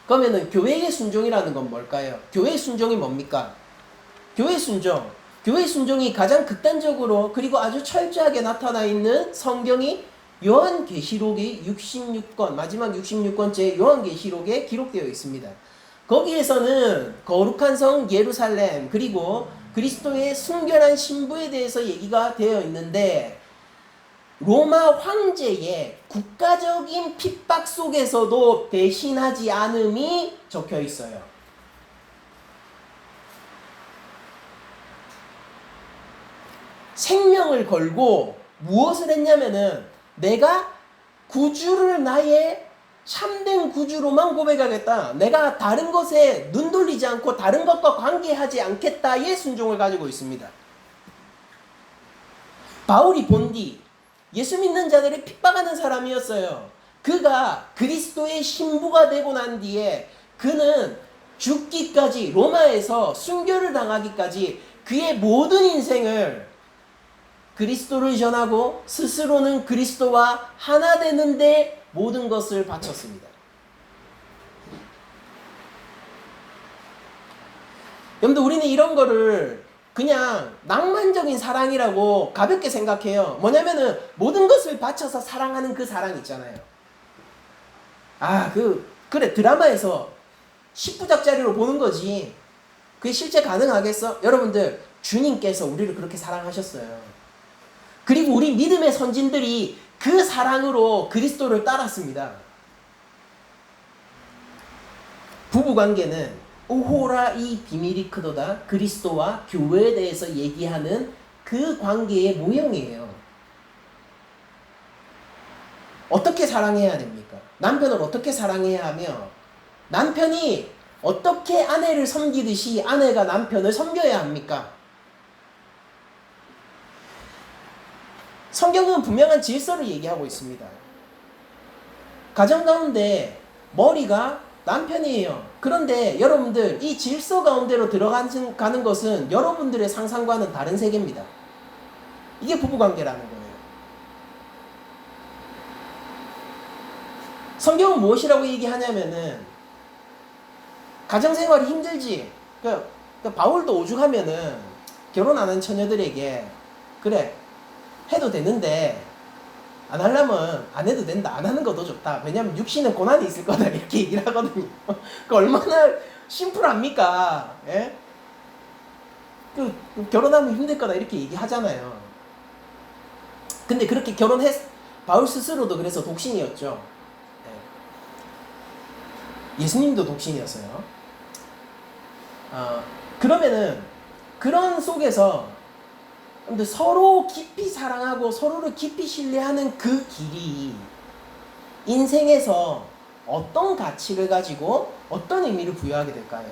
그러면은 교회의 순종이라는 건 뭘까요? 교회의 순종이 뭡니까? 교회의 순종, 교회 순종이 가장 극단적으로 그리고 아주 철저하게 나타나 있는 성경이 요한계시록의 66권, 마지막 66권째 요한계시록에 기록되어 있습니다. 거기에서는 거룩한 성 예루살렘 그리고 그리스도의 순결한 신부에 대해서 얘기가 되어 있는데, 로마 황제의 국가적인 핍박 속에서도 배신하지 않음이 적혀 있어요. 생명을 걸고 무엇을 했냐면은, 내가 구주를 나의 참된 구주로만 고백하겠다, 내가 다른 것에 눈 돌리지 않고 다른 것과 관계하지 않겠다의 순종을 가지고 있습니다. 바울이 본디 예수 믿는 자들을 핍박하는 사람이었어요. 그가 그리스도의 신부가 되고 난 뒤에 그는 죽기까지, 로마에서 순교를 당하기까지 그의 모든 인생을 그리스도를 전하고 스스로는 그리스도와 하나 되는데 모든 것을 바쳤습니다. 여러분들, 우리는 이런 거를 그냥 낭만적인 사랑이라고 가볍게 생각해요. 뭐냐면은 모든 것을 바쳐서 사랑하는 그 사랑 있잖아요. 그래, 드라마에서 10부작짜리로 보는 거지. 그게 실제 가능하겠어? 여러분들, 주님께서 우리를 그렇게 사랑하셨어요. 그리고 우리 믿음의 선진들이 그 사랑으로 그리스도를 따랐습니다. 부부관계는 오호라 이 비밀이 크도다, 그리스도와 교회에 대해서 얘기하는 그 관계의 모형이에요. 어떻게 사랑해야 됩니까? 남편을 어떻게 사랑해야 하며, 남편이 어떻게 아내를 섬기듯이 아내가 남편을 섬겨야 합니까? 성경은 분명한 질서를 얘기하고 있습니다. 가정 가운데 머리가 남편이에요. 그런데 여러분들, 이 질서 가운데로 들어가는 것은 여러분들의 상상과는 다른 세계입니다. 이게 부부관계라는 거예요. 성경은 무엇이라고 얘기하냐면은, 가정생활이 힘들지. 바울도 오죽하면은 결혼 안 한 처녀들에게, 그래, 해도 되는데 안 하려면 안 해도 된다, 안 하는 것도 좋다, 왜냐면 육신은 고난이 있을 거다, 이렇게 얘기를 하거든요. 그 얼마나 심플합니까? 예? 결혼하면 힘들 거다, 이렇게 얘기하잖아요. 근데 그렇게 바울 스스로도 그래서 독신이었죠. 예수님도 독신이었어요. 그러면은 그런 속에서 근데 서로 깊이 사랑하고 서로를 깊이 신뢰하는 그 길이 인생에서 어떤 가치를 가지고 어떤 의미를 부여하게 될까요?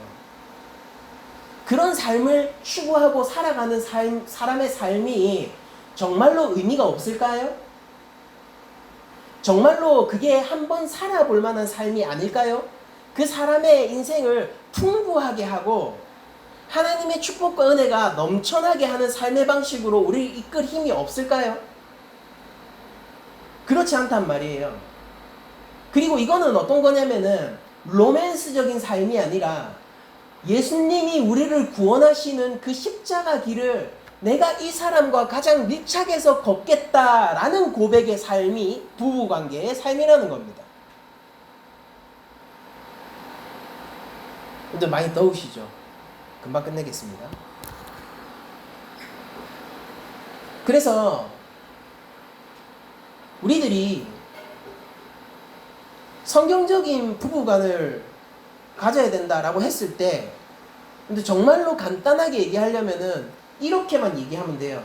그런 삶을 추구하고 살아가는 사람의 삶이 정말로 의미가 없을까요? 정말로 그게 한번 살아볼 만한 삶이 아닐까요? 그 사람의 인생을 풍부하게 하고 하나님의 축복과 은혜가 넘쳐나게 하는 삶의 방식으로 우리를 이끌 힘이 없을까요? 그렇지 않단 말이에요. 그리고 이거는 어떤 거냐면은 로맨스적인 삶이 아니라 예수님이 우리를 구원하시는 그 십자가 길을 내가 이 사람과 가장 밀착해서 걷겠다라는 고백의 삶이 부부관계의 삶이라는 겁니다. 근데 많이 더우시죠? 금방 끝내겠습니다. 그래서 우리들이 성경적인 부부관을 가져야 된다라고 했을 때, 근데 정말로 간단하게 얘기하려면은 이렇게만 얘기하면 돼요.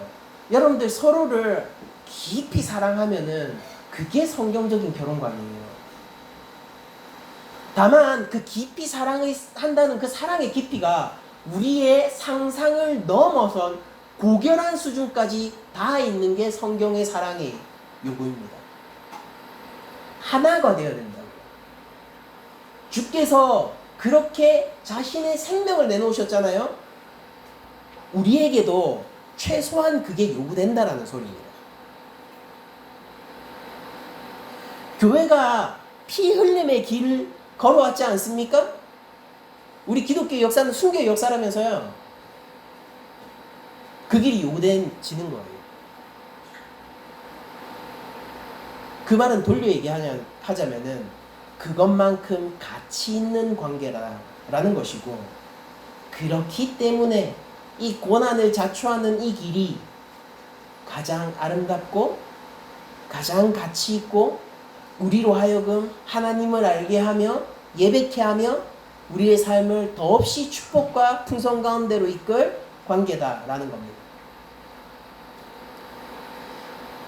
여러분들, 서로를 깊이 사랑하면은 그게 성경적인 결혼관이에요. 다만 그 깊이 사랑을 한다는 그 사랑의 깊이가 우리의 상상을 넘어선 고결한 수준까지 닿아 있는 게 성경의 사랑의 요구입니다. 하나가 되어야 된다고요. 주께서 그렇게 자신의 생명을 내놓으셨잖아요. 우리에게도 최소한 그게 요구된다라는 소리입니다. 교회가 피 흘림의 길을 걸어왔지 않습니까? 우리 기독교 역사는 순교의 역사라면서요. 그 길이 요구되지는 거예요. 그 말은 돌려 얘기하자면은 그것만큼 가치 있는 관계라는 것이고, 그렇기 때문에 이 고난을 자초하는 이 길이 가장 아름답고 가장 가치 있고 우리로 하여금 하나님을 알게 하며 예배케 하며 우리의 삶을 더없이 축복과 풍성 가운데로 이끌 관계다라는 겁니다.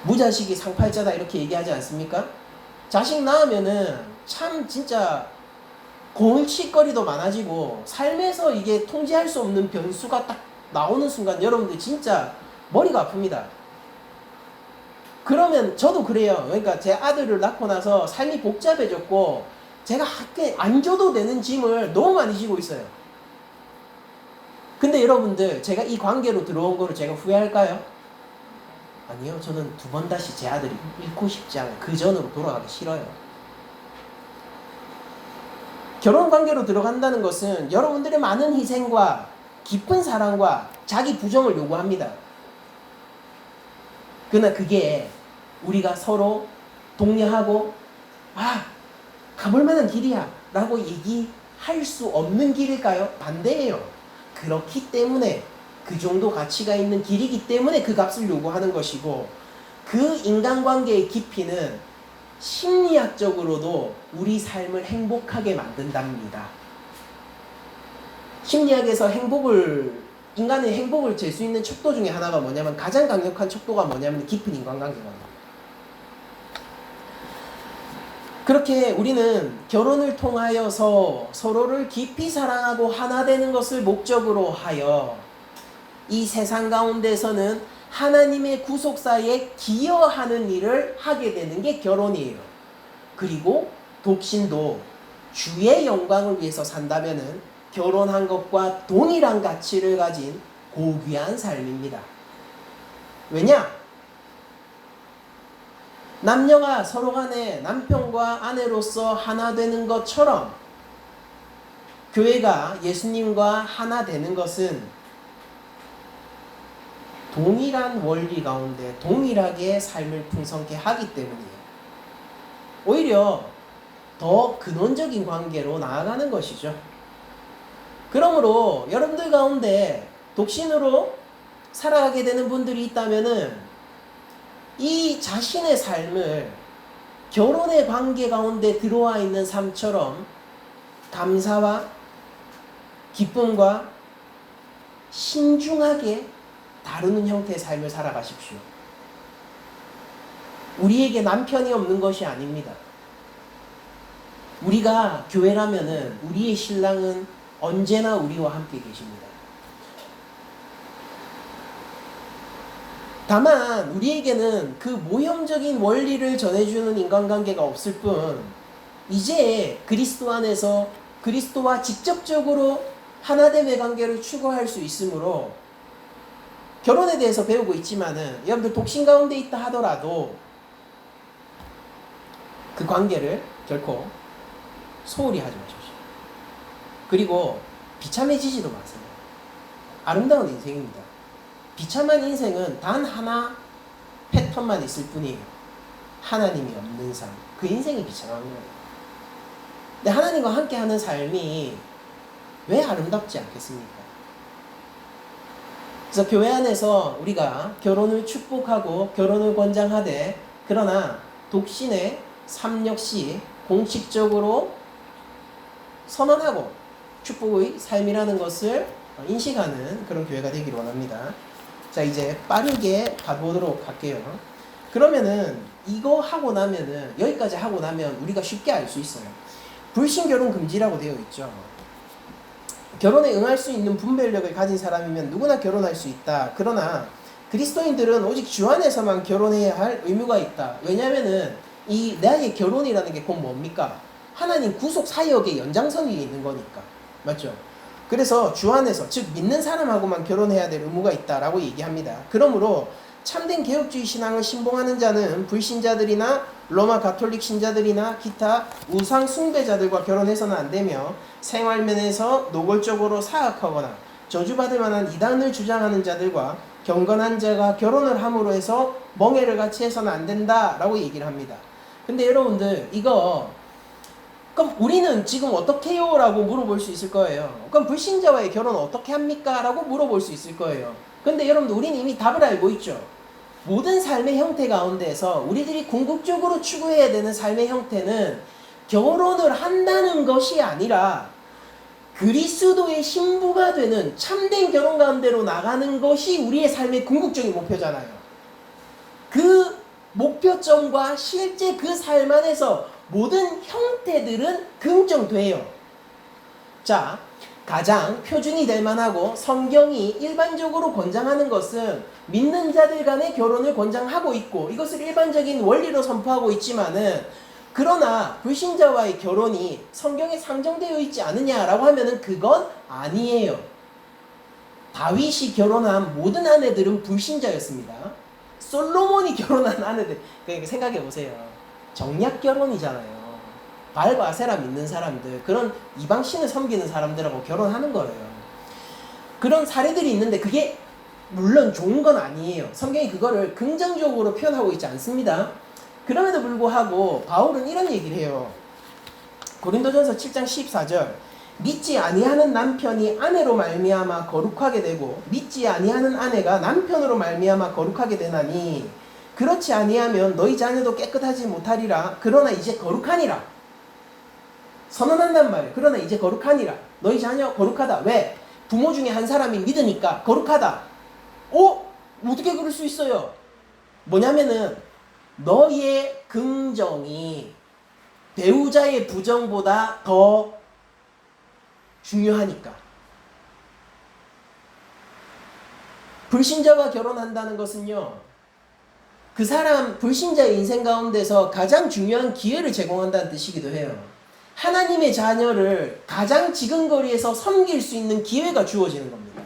무자식이 상팔자다 이렇게 얘기하지 않습니까? 자식 낳으면은 참 진짜 공을칠거리도 많아지고 삶에서 이게 통제할 수 없는 변수가 딱 나오는 순간 여러분들 진짜 머리가 아픕니다. 그러면 저도 그래요. 그러니까 제 아들을 낳고 나서 삶이 복잡해졌고 제가 학교에 안 줘도 되는 짐을 너무 많이 지고 있어요. 근데 여러분들 제가 이 관계로 들어온 거를 제가 후회할까요? 아니요. 저는 두 번 다시 제 아들이 잃고 싶지 않아요. 그 전으로 돌아가기 싫어요. 결혼 관계로 들어간다는 것은 여러분들의 많은 희생과 깊은 사랑과 자기 부정을 요구합니다. 그러나 그게 우리가 서로 독려하고 가볼 만한 길이야 라고 얘기할 수 없는 길일까요? 반대예요. 그렇기 때문에 그 정도 가치가 있는 길이기 때문에 그 값을 요구하는 것이고, 그 인간관계의 깊이는 심리학적으로도 우리 삶을 행복하게 만든답니다. 심리학에서 인간의 행복을 잴 수 있는 척도 중에 하나가 뭐냐면, 가장 강력한 척도가 뭐냐면 깊은 인간관계입니다. 그렇게 우리는 결혼을 통하여서 서로를 깊이 사랑하고 하나 되는 것을 목적으로 하여 이 세상 가운데서는 하나님의 구속사에 기여하는 일을 하게 되는 게 결혼이에요. 그리고 독신도 주의 영광을 위해서 산다면은 결혼한 것과 동일한 가치를 가진 고귀한 삶입니다. 왜냐? 남녀가 서로 간에 남편과 아내로서 하나 되는 것처럼 교회가 예수님과 하나 되는 것은 동일한 원리 가운데 동일하게 삶을 풍성케 하기 때문이에요. 오히려 더 근원적인 관계로 나아가는 것이죠. 그러므로 여러분들 가운데 독신으로 살아가게 되는 분들이 있다면은 이 자신의 삶을 결혼의 관계 가운데 들어와 있는 삶처럼 감사와 기쁨과 신중하게 다루는 형태의 삶을 살아가십시오. 우리에게 남편이 없는 것이 아닙니다. 우리가 교회라면은 우리의 신랑은 언제나 우리와 함께 계십니다. 다만 우리에게는 그 모형적인 원리를 전해주는 인간관계가 없을 뿐, 이제 그리스도 안에서 그리스도와 직접적으로 하나됨의 관계를 추구할 수 있으므로 결혼에 대해서 배우고 있지만은 여러분들 독신 가운데 있다 하더라도 그 관계를 결코 소홀히 하지 마십시오. 그리고 비참해지지도 마세요. 아름다운 인생입니다. 비참한 인생은 단 하나 패턴만 있을 뿐이에요. 하나님이 없는 삶. 그 인생이 비참한 거예요. 근데 하나님과 함께하는 삶이 왜 아름답지 않겠습니까? 그래서 교회 안에서 우리가 결혼을 축복하고 결혼을 권장하되, 그러나 독신의 삶 역시 공식적으로 선언하고 축복의 삶이라는 것을 인식하는 그런 교회가 되기를 원합니다. 자, 이제 빠르게 가보도록 할게요. 그러면은 이거 하고 나면은, 여기까지 하고 나면 우리가 쉽게 알 수 있어요. 불신결혼 금지라고 되어 있죠. 결혼에 응할 수 있는 분별력을 가진 사람이면 누구나 결혼할 수 있다. 그러나 그리스도인들은 오직 주 안에서만 결혼해야 할 의무가 있다. 왜냐면은 이 나의 결혼이라는 게 곧 뭡니까? 하나님 구속 사역의 연장선 위에 있는 거니까. 맞죠? 그래서 주 안에서, 즉 믿는 사람하고만 결혼해야 될 의무가 있다라고 얘기합니다. 그러므로 참된 개혁주의 신앙을 신봉하는 자는 불신자들이나 로마 가톨릭 신자들이나 기타 우상 숭배자들과 결혼해서는 안 되며, 생활면에서 노골적으로 사악하거나 저주받을 만한 이단을 주장하는 자들과 경건한 자가 결혼을 함으로 해서 멍해를 같이 해서는 안 된다라고 얘기를 합니다. 근데 여러분들 이거 그럼 우리는 지금 어떻게 해요? 라고 물어볼 수 있을 거예요. 그럼 불신자와의 결혼 어떻게 합니까? 라고 물어볼 수 있을 거예요. 근데 여러분들 우리는 이미 답을 알고 있죠. 모든 삶의 형태 가운데서 우리들이 궁극적으로 추구해야 되는 삶의 형태는 결혼을 한다는 것이 아니라 그리스도의 신부가 되는 참된 결혼 가운데로 나가는 것이 우리의 삶의 궁극적인 목표잖아요. 그 목표점과 실제 그 삶 안에서 모든 형태들은 긍정돼요. 자, 가장 표준이 될 만하고 성경이 일반적으로 권장하는 것은 믿는 자들 간의 결혼을 권장하고 있고 이것을 일반적인 원리로 선포하고 있지만은 그러나 불신자와의 결혼이 성경에 상정되어 있지 않느냐라고 하면은 그건 아니에요. 다윗이 결혼한 모든 아내들은 불신자였습니다. 솔로몬이 결혼한 아내들, 생각해 보세요. 정략 결혼이잖아요. 바알과 아세라 믿는 사람들, 그런 이방신을 섬기는 사람들하고 결혼하는 거예요. 그런 사례들이 있는데 그게 물론 좋은 건 아니에요. 성경이 그거를 긍정적으로 표현하고 있지 않습니다. 그럼에도 불구하고 바울은 이런 얘기를 해요. 고린도전서 7장 14절 믿지 아니하는 남편이 아내로 말미암아 거룩하게 되고 믿지 아니하는 아내가 남편으로 말미암아 거룩하게 되나니 그렇지 아니하면 너희 자녀도 깨끗하지 못하리라. 그러나 이제 거룩하니라. 선언한단 말이에요. 그러나 이제 거룩하니라. 너희 자녀 거룩하다. 왜? 부모 중에 한 사람이 믿으니까 거룩하다. 어떻게 그럴 수 있어요? 뭐냐면은 너의 긍정이 배우자의 부정보다 더 중요하니까. 불신자와 결혼한다는 것은요, 그 사람 불신자의 인생 가운데서 가장 중요한 기회를 제공한다는 뜻이기도 해요. 하나님의 자녀를 가장 지근거리에서 섬길 수 있는 기회가 주어지는 겁니다.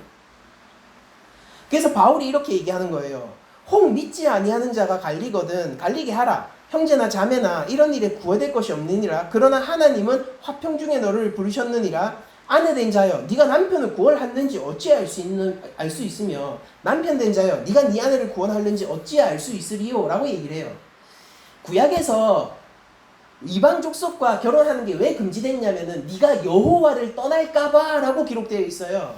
그래서 바울이 이렇게 얘기하는 거예요. 혹 믿지 아니하는 자가 갈리거든 갈리게 하라. 형제나 자매나 이런 일에 구애될 것이 없느니라. 그러나 하나님은 화평 중에 너를 부르셨느니라. 아내된 자여 네가 남편을 구원하는지 어찌 알 수 있으며 남편된 자여 네가 네 아내를 구원하는지 어찌 알 수 있으리요? 라고 얘기를 해요. 구약에서 이방 족속과 결혼하는 게 왜 금지됐냐면은 네가 여호와를 떠날까봐 라고 기록되어 있어요.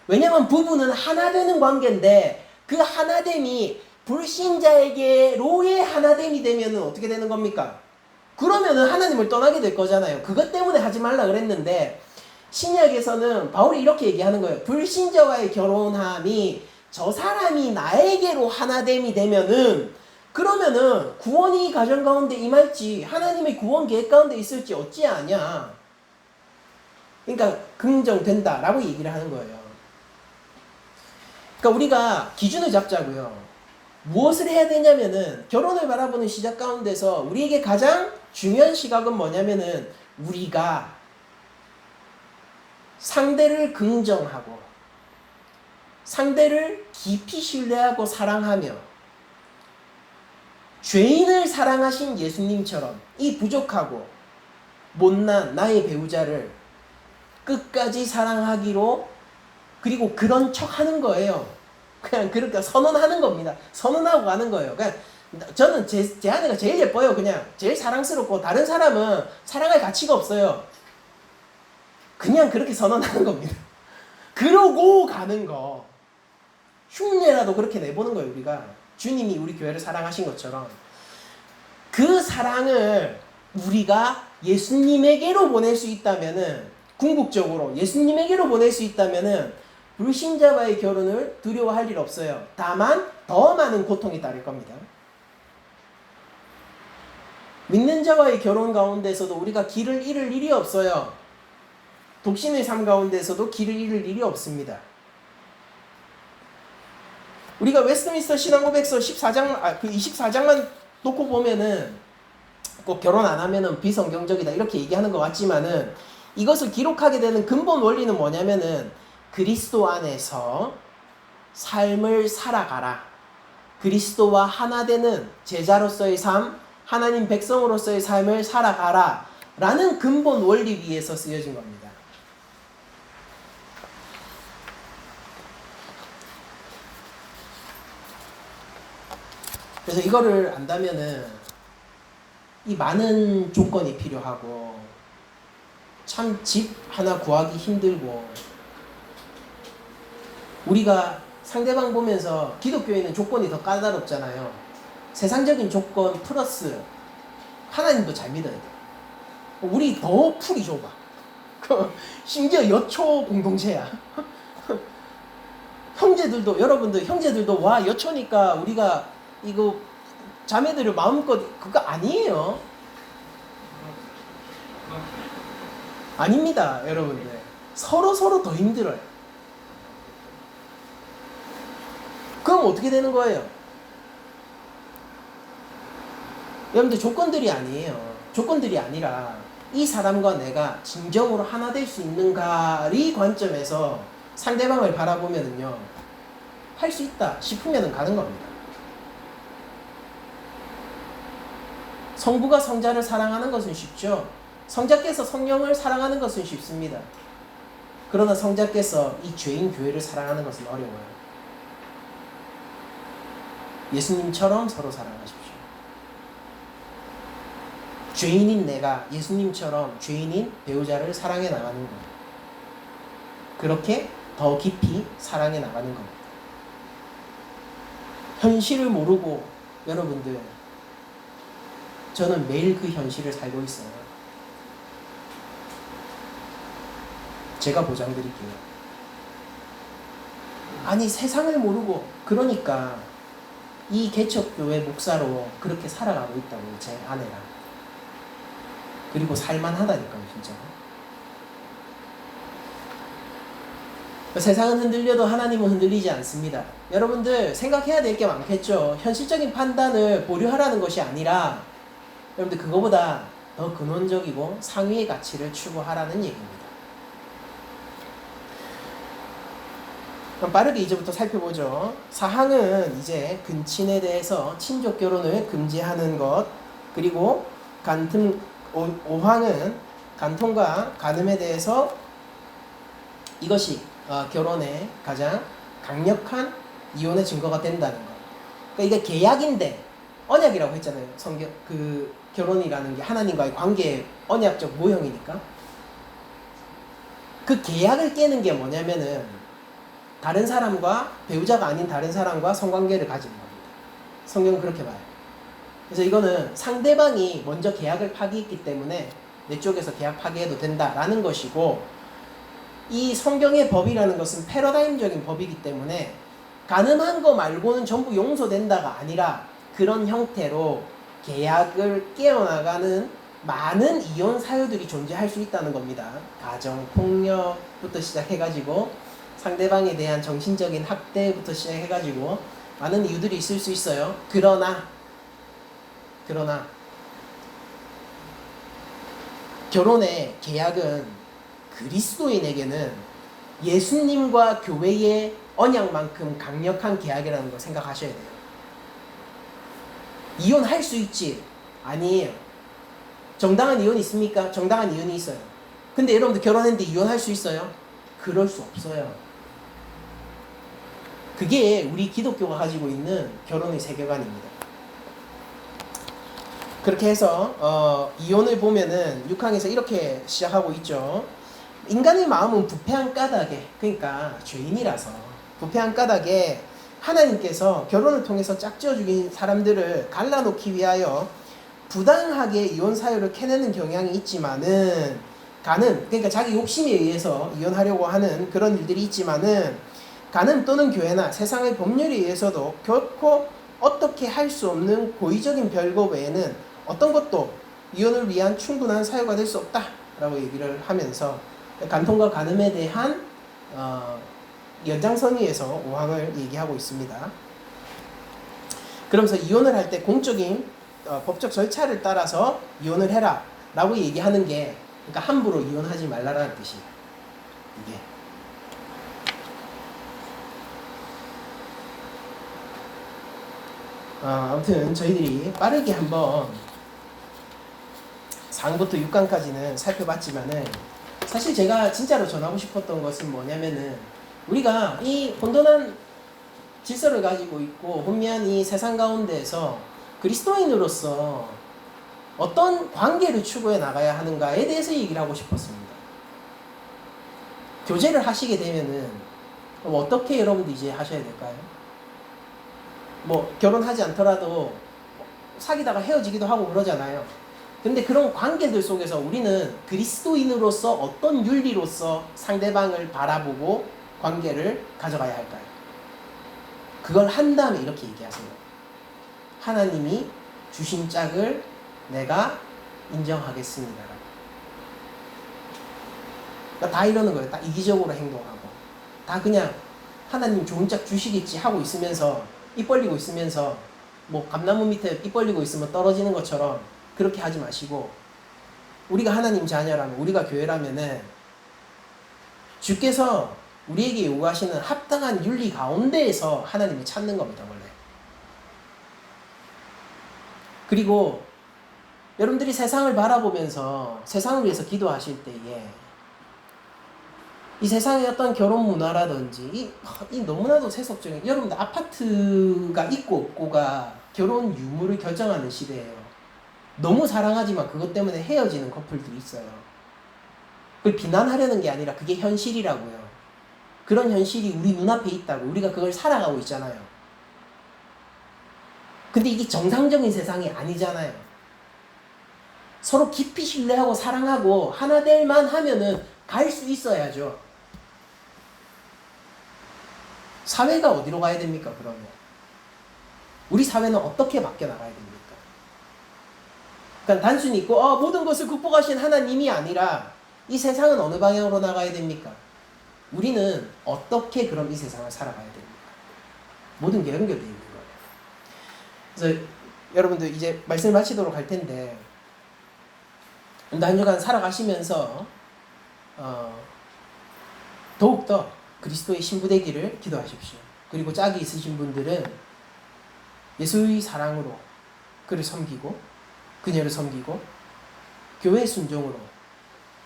왜냐면 부부는 하나 되는 관계인데 그 하나됨이 불신자에게로의 하나됨이 되면은 어떻게 되는 겁니까? 그러면은 하나님을 떠나게 될 거잖아요. 그것 때문에 하지 말라 그랬는데 신약에서는 바울이 이렇게 얘기하는 거예요. 불신자와의 결혼함이 저 사람이 나에게로 하나됨이 되면은 그러면은 구원이 가정 가운데 임할지 하나님의 구원 계획 가운데 있을지 어찌 아냐. 그러니까 긍정된다라고 얘기를 하는 거예요. 그러니까 우리가 기준을 잡자고요. 무엇을 해야 되냐면은 결혼을 바라보는 시작 가운데서 우리에게 가장 중요한 시각은 뭐냐면은 우리가 상대를 긍정하고 상대를 깊이 신뢰하고 사랑하며 죄인을 사랑하신 예수님처럼 이 부족하고 못난 나의 배우자를 끝까지 사랑하기로 그리고 그런 척 하는 거예요. 그냥 그렇게 선언하는 겁니다. 선언하고 가는 거예요. 그냥 저는 제 아내가 제일 예뻐요. 그냥 제일 사랑스럽고 다른 사람은 사랑할 가치가 없어요. 그냥 그렇게 선언하는 겁니다. 그러고 가는 거. 흉내라도 그렇게 내보는 거예요. 우리가 주님이 우리 교회를 사랑하신 것처럼 그 사랑을 우리가 예수님에게로 보낼 수 있다면은 궁극적으로 예수님에게로 보낼 수 있다면은 불신자와의 결혼을 두려워할 일 없어요. 다만 더 많은 고통이 따를 겁니다. 믿는 자와의 결혼 가운데서도 우리가 길을 잃을 일이 없어요. 독신의 삶 가운데서도 길을 잃을 일이 없습니다. 우리가 웨스트민스터 신앙고백서 24장만 놓고 보면은 꼭 결혼 안 하면은 비성경적이다 이렇게 얘기하는 것 같지만은 이것을 기록하게 되는 근본 원리는 뭐냐면은 그리스도 안에서 삶을 살아가라. 그리스도와 하나 되는 제자로서의 삶, 하나님 백성으로서의 삶을 살아가라. 라는 근본 원리 위에서 쓰여진 겁니다. 그래서 이거를 안다면은 이 많은 조건이 필요하고 참 집 하나 구하기 힘들고 우리가 상대방 보면서 기독교에는 조건이 더 까다롭잖아요. 세상적인 조건 플러스 하나님도 잘 믿어야 돼. 우리 더 풀이 좁아. 심지어 여초 공동체야. 형제들도 여러분들 형제들도 와 여초니까 우리가 이거 자매들을 마음껏 그거 아니에요. 아닙니다, 여러분들. 서로 더 힘들어요. 그럼 어떻게 되는 거예요? 여러분들 조건들이 아니에요. 조건들이 아니라 이 사람과 내가 진정으로 하나 될 수 있는가의 관점에서 상대방을 바라보면은요, 할 수 있다 싶으면 가는 겁니다. 성부가 성자를 사랑하는 것은 쉽죠. 성자께서 성령을 사랑하는 것은 쉽습니다. 그러나 성자께서 이 죄인 교회를 사랑하는 것은 어려워요. 예수님처럼 서로 사랑하십시오. 죄인인 내가 예수님처럼 죄인인 배우자를 사랑해 나가는 겁니다. 그렇게 더 깊이 사랑해 나가는 겁니다. 현실을 모르고 여러분들, 저는 매일 그 현실을 살고 있어요. 제가 보장드릴게요. 아니 세상을 모르고 그러니까 이 개척교회 목사로 그렇게 살아가고 있다고 제 아내랑. 그리고 살만하다니까요 진짜. 세상은 흔들려도 하나님은 흔들리지 않습니다. 여러분들 생각해야 될 게 많겠죠. 현실적인 판단을 보류하라는 것이 아니라 여러분들 그거보다 더 근원적이고 상위의 가치를 추구하라는 얘기입니다. 그럼 빠르게 이제부터 살펴보죠. 4항은 이제 근친에 대해서 친족 결혼을 금지하는 것, 그리고 5항은 간통과 간음에 대해서 이것이 결혼의 가장 강력한 이혼의 증거가 된다는 것. 그러니까 이게 계약인데 언약이라고 했잖아요. 그 결혼이라는 게 하나님과의 관계의 언약적 모형이니까. 그 계약을 깨는 게 뭐냐면은 다른 사람과 배우자가 아닌 다른 사람과 성관계를 가지는 겁니다. 성경은 그렇게 봐요. 그래서 이거는 상대방이 먼저 계약을 파기했기 때문에 내 쪽에서 계약 파기해도 된다라는 것이고, 이 성경의 법이라는 것은 패러다임적인 법이기 때문에 가늠한 거 말고는 전부 용서된다가 아니라 그런 형태로 계약을 깨어나가는 많은 이혼 사유들이 존재할 수 있다는 겁니다. 가정폭력부터 시작해가지고 상대방에 대한 정신적인 학대부터 시작해가지고 많은 이유들이 있을 수 있어요. 그러나 결혼의 계약은 그리스도인에게는 예수님과 교회의 언약만큼 강력한 계약이라는 걸 생각하셔야 돼요. 이혼할 수 있지? 아니에요. 정당한 이혼이 있습니까? 정당한 이혼이 있어요. 근데 여러분들 결혼했는데 이혼할 수 있어요? 그럴 수 없어요. 그게 우리 기독교가 가지고 있는 결혼의 세계관입니다. 그렇게 해서 이혼을 보면은 6항에서 이렇게 시작하고 있죠. 인간의 마음은 부패한 까닭에, 그러니까 죄인이라서 부패한 까닭에 하나님께서 결혼을 통해서 짝지어 죽인 사람들을 갈라놓기 위하여 부당하게 이혼 사유를 캐내는 경향이 있지만은 그러니까 자기 욕심에 의해서 이혼하려고 하는 그런 일들이 있지만은 간음 또는 교회나 세상의 법률에 의해서도 결코 어떻게 할 수 없는 고의적인 별거 외에는 어떤 것도 이혼을 위한 충분한 사유가 될 수 없다라고 얘기를 하면서 간통과 간음에 대한 연장선의에서 5항을 얘기하고 있습니다. 그러면서 이혼을 할 때 공적인 법적 절차를 따라서 이혼을 해라 라고 얘기하는 게, 그러니까 함부로 이혼하지 말라라는 뜻이에요. 이게 아무튼 저희들이 빠르게 한번 4항부터 6항까지는 살펴봤지만은, 사실 제가 진짜로 전하고 싶었던 것은 뭐냐면은 우리가 이 혼돈한 질서를 가지고 있고 혼미한 이 세상 가운데에서 그리스도인으로서 어떤 관계를 추구해 나가야 하는가에 대해서 얘기를 하고 싶었습니다. 교제를 하시게 되면은 그럼 어떻게 여러분들 이제 하셔야 될까요? 뭐 결혼하지 않더라도 사귀다가 헤어지기도 하고 그러잖아요. 근데 그런 관계들 속에서 우리는 그리스도인으로서 어떤 윤리로서 상대방을 바라보고 관계를 가져가야 할까요? 그걸 한 다음에 이렇게 얘기하세요. 하나님이 주신 짝을 내가 인정하겠습니다. 그러니까 다 이러는 거예요. 다 이기적으로 행동하고. 다 그냥 하나님 좋은 짝 주시겠지 하고 있으면서 입 벌리고 있으면서 뭐 감나무 밑에 입 벌리고 있으면 떨어지는 것처럼 그렇게 하지 마시고 우리가 하나님 자녀라면 우리가 교회라면은 주께서 우리에게 요구하시는 합당한 윤리 가운데에서 하나님을 찾는 겁니다. 원래. 그리고 여러분들이 세상을 바라보면서 세상을 위해서 기도하실 때에 이 세상의 어떤 결혼 문화라든지 이 너무나도 세속적인 여러분들 아파트가 있고 없고가 결혼 유무를 결정하는 시대예요. 너무 사랑하지만 그것 때문에 헤어지는 커플들이 있어요. 그걸 비난하려는 게 아니라 그게 현실이라고요. 그런 현실이 우리 눈앞에 있다고 우리가 그걸 살아가고 있잖아요. 근데 이게 정상적인 세상이 아니잖아요. 서로 깊이 신뢰하고 사랑하고 하나 될만 하면은 갈 수 있어야죠. 사회가 어디로 가야 됩니까, 그러면? 우리 사회는 어떻게 바뀌어나가야 됩니까? 그러니까 단순히 있고, 모든 것을 극복하신 하나님이 아니라 이 세상은 어느 방향으로 나가야 됩니까? 우리는 어떻게 그럼 이 세상을 살아가야 됩니까? 모든 게 연결되어 있는 거예요. 그래서 여러분들 이제 말씀을 마치도록 할 텐데, 한 주간 살아가시면서 더욱더 그리스도의 신부 되기를 기도하십시오. 그리고 짝이 있으신 분들은 예수의 사랑으로 그를 섬기고 그녀를 섬기고 교회 순종으로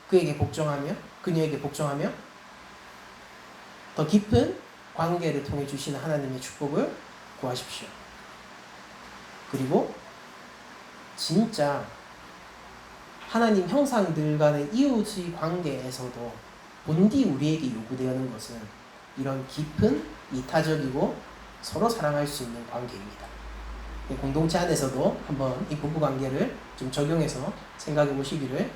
그에게 복종하며 그녀에게 복종하며 더 깊은 관계를 통해 주시는 하나님의 축복을 구하십시오. 그리고 진짜 하나님 형상들 간의 이웃의 관계에서도 본디 우리에게 요구되는 것은 이런 깊은 이타적이고 서로 사랑할 수 있는 관계입니다. 공동체 안에서도 한번 이 부부관계를 좀 적용해서 생각해 보시기를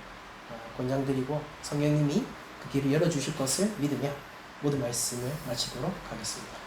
권장드리고 성령님이 그 길을 열어주실 것을 믿으며 모든 말씀을 마치도록 하겠습니다.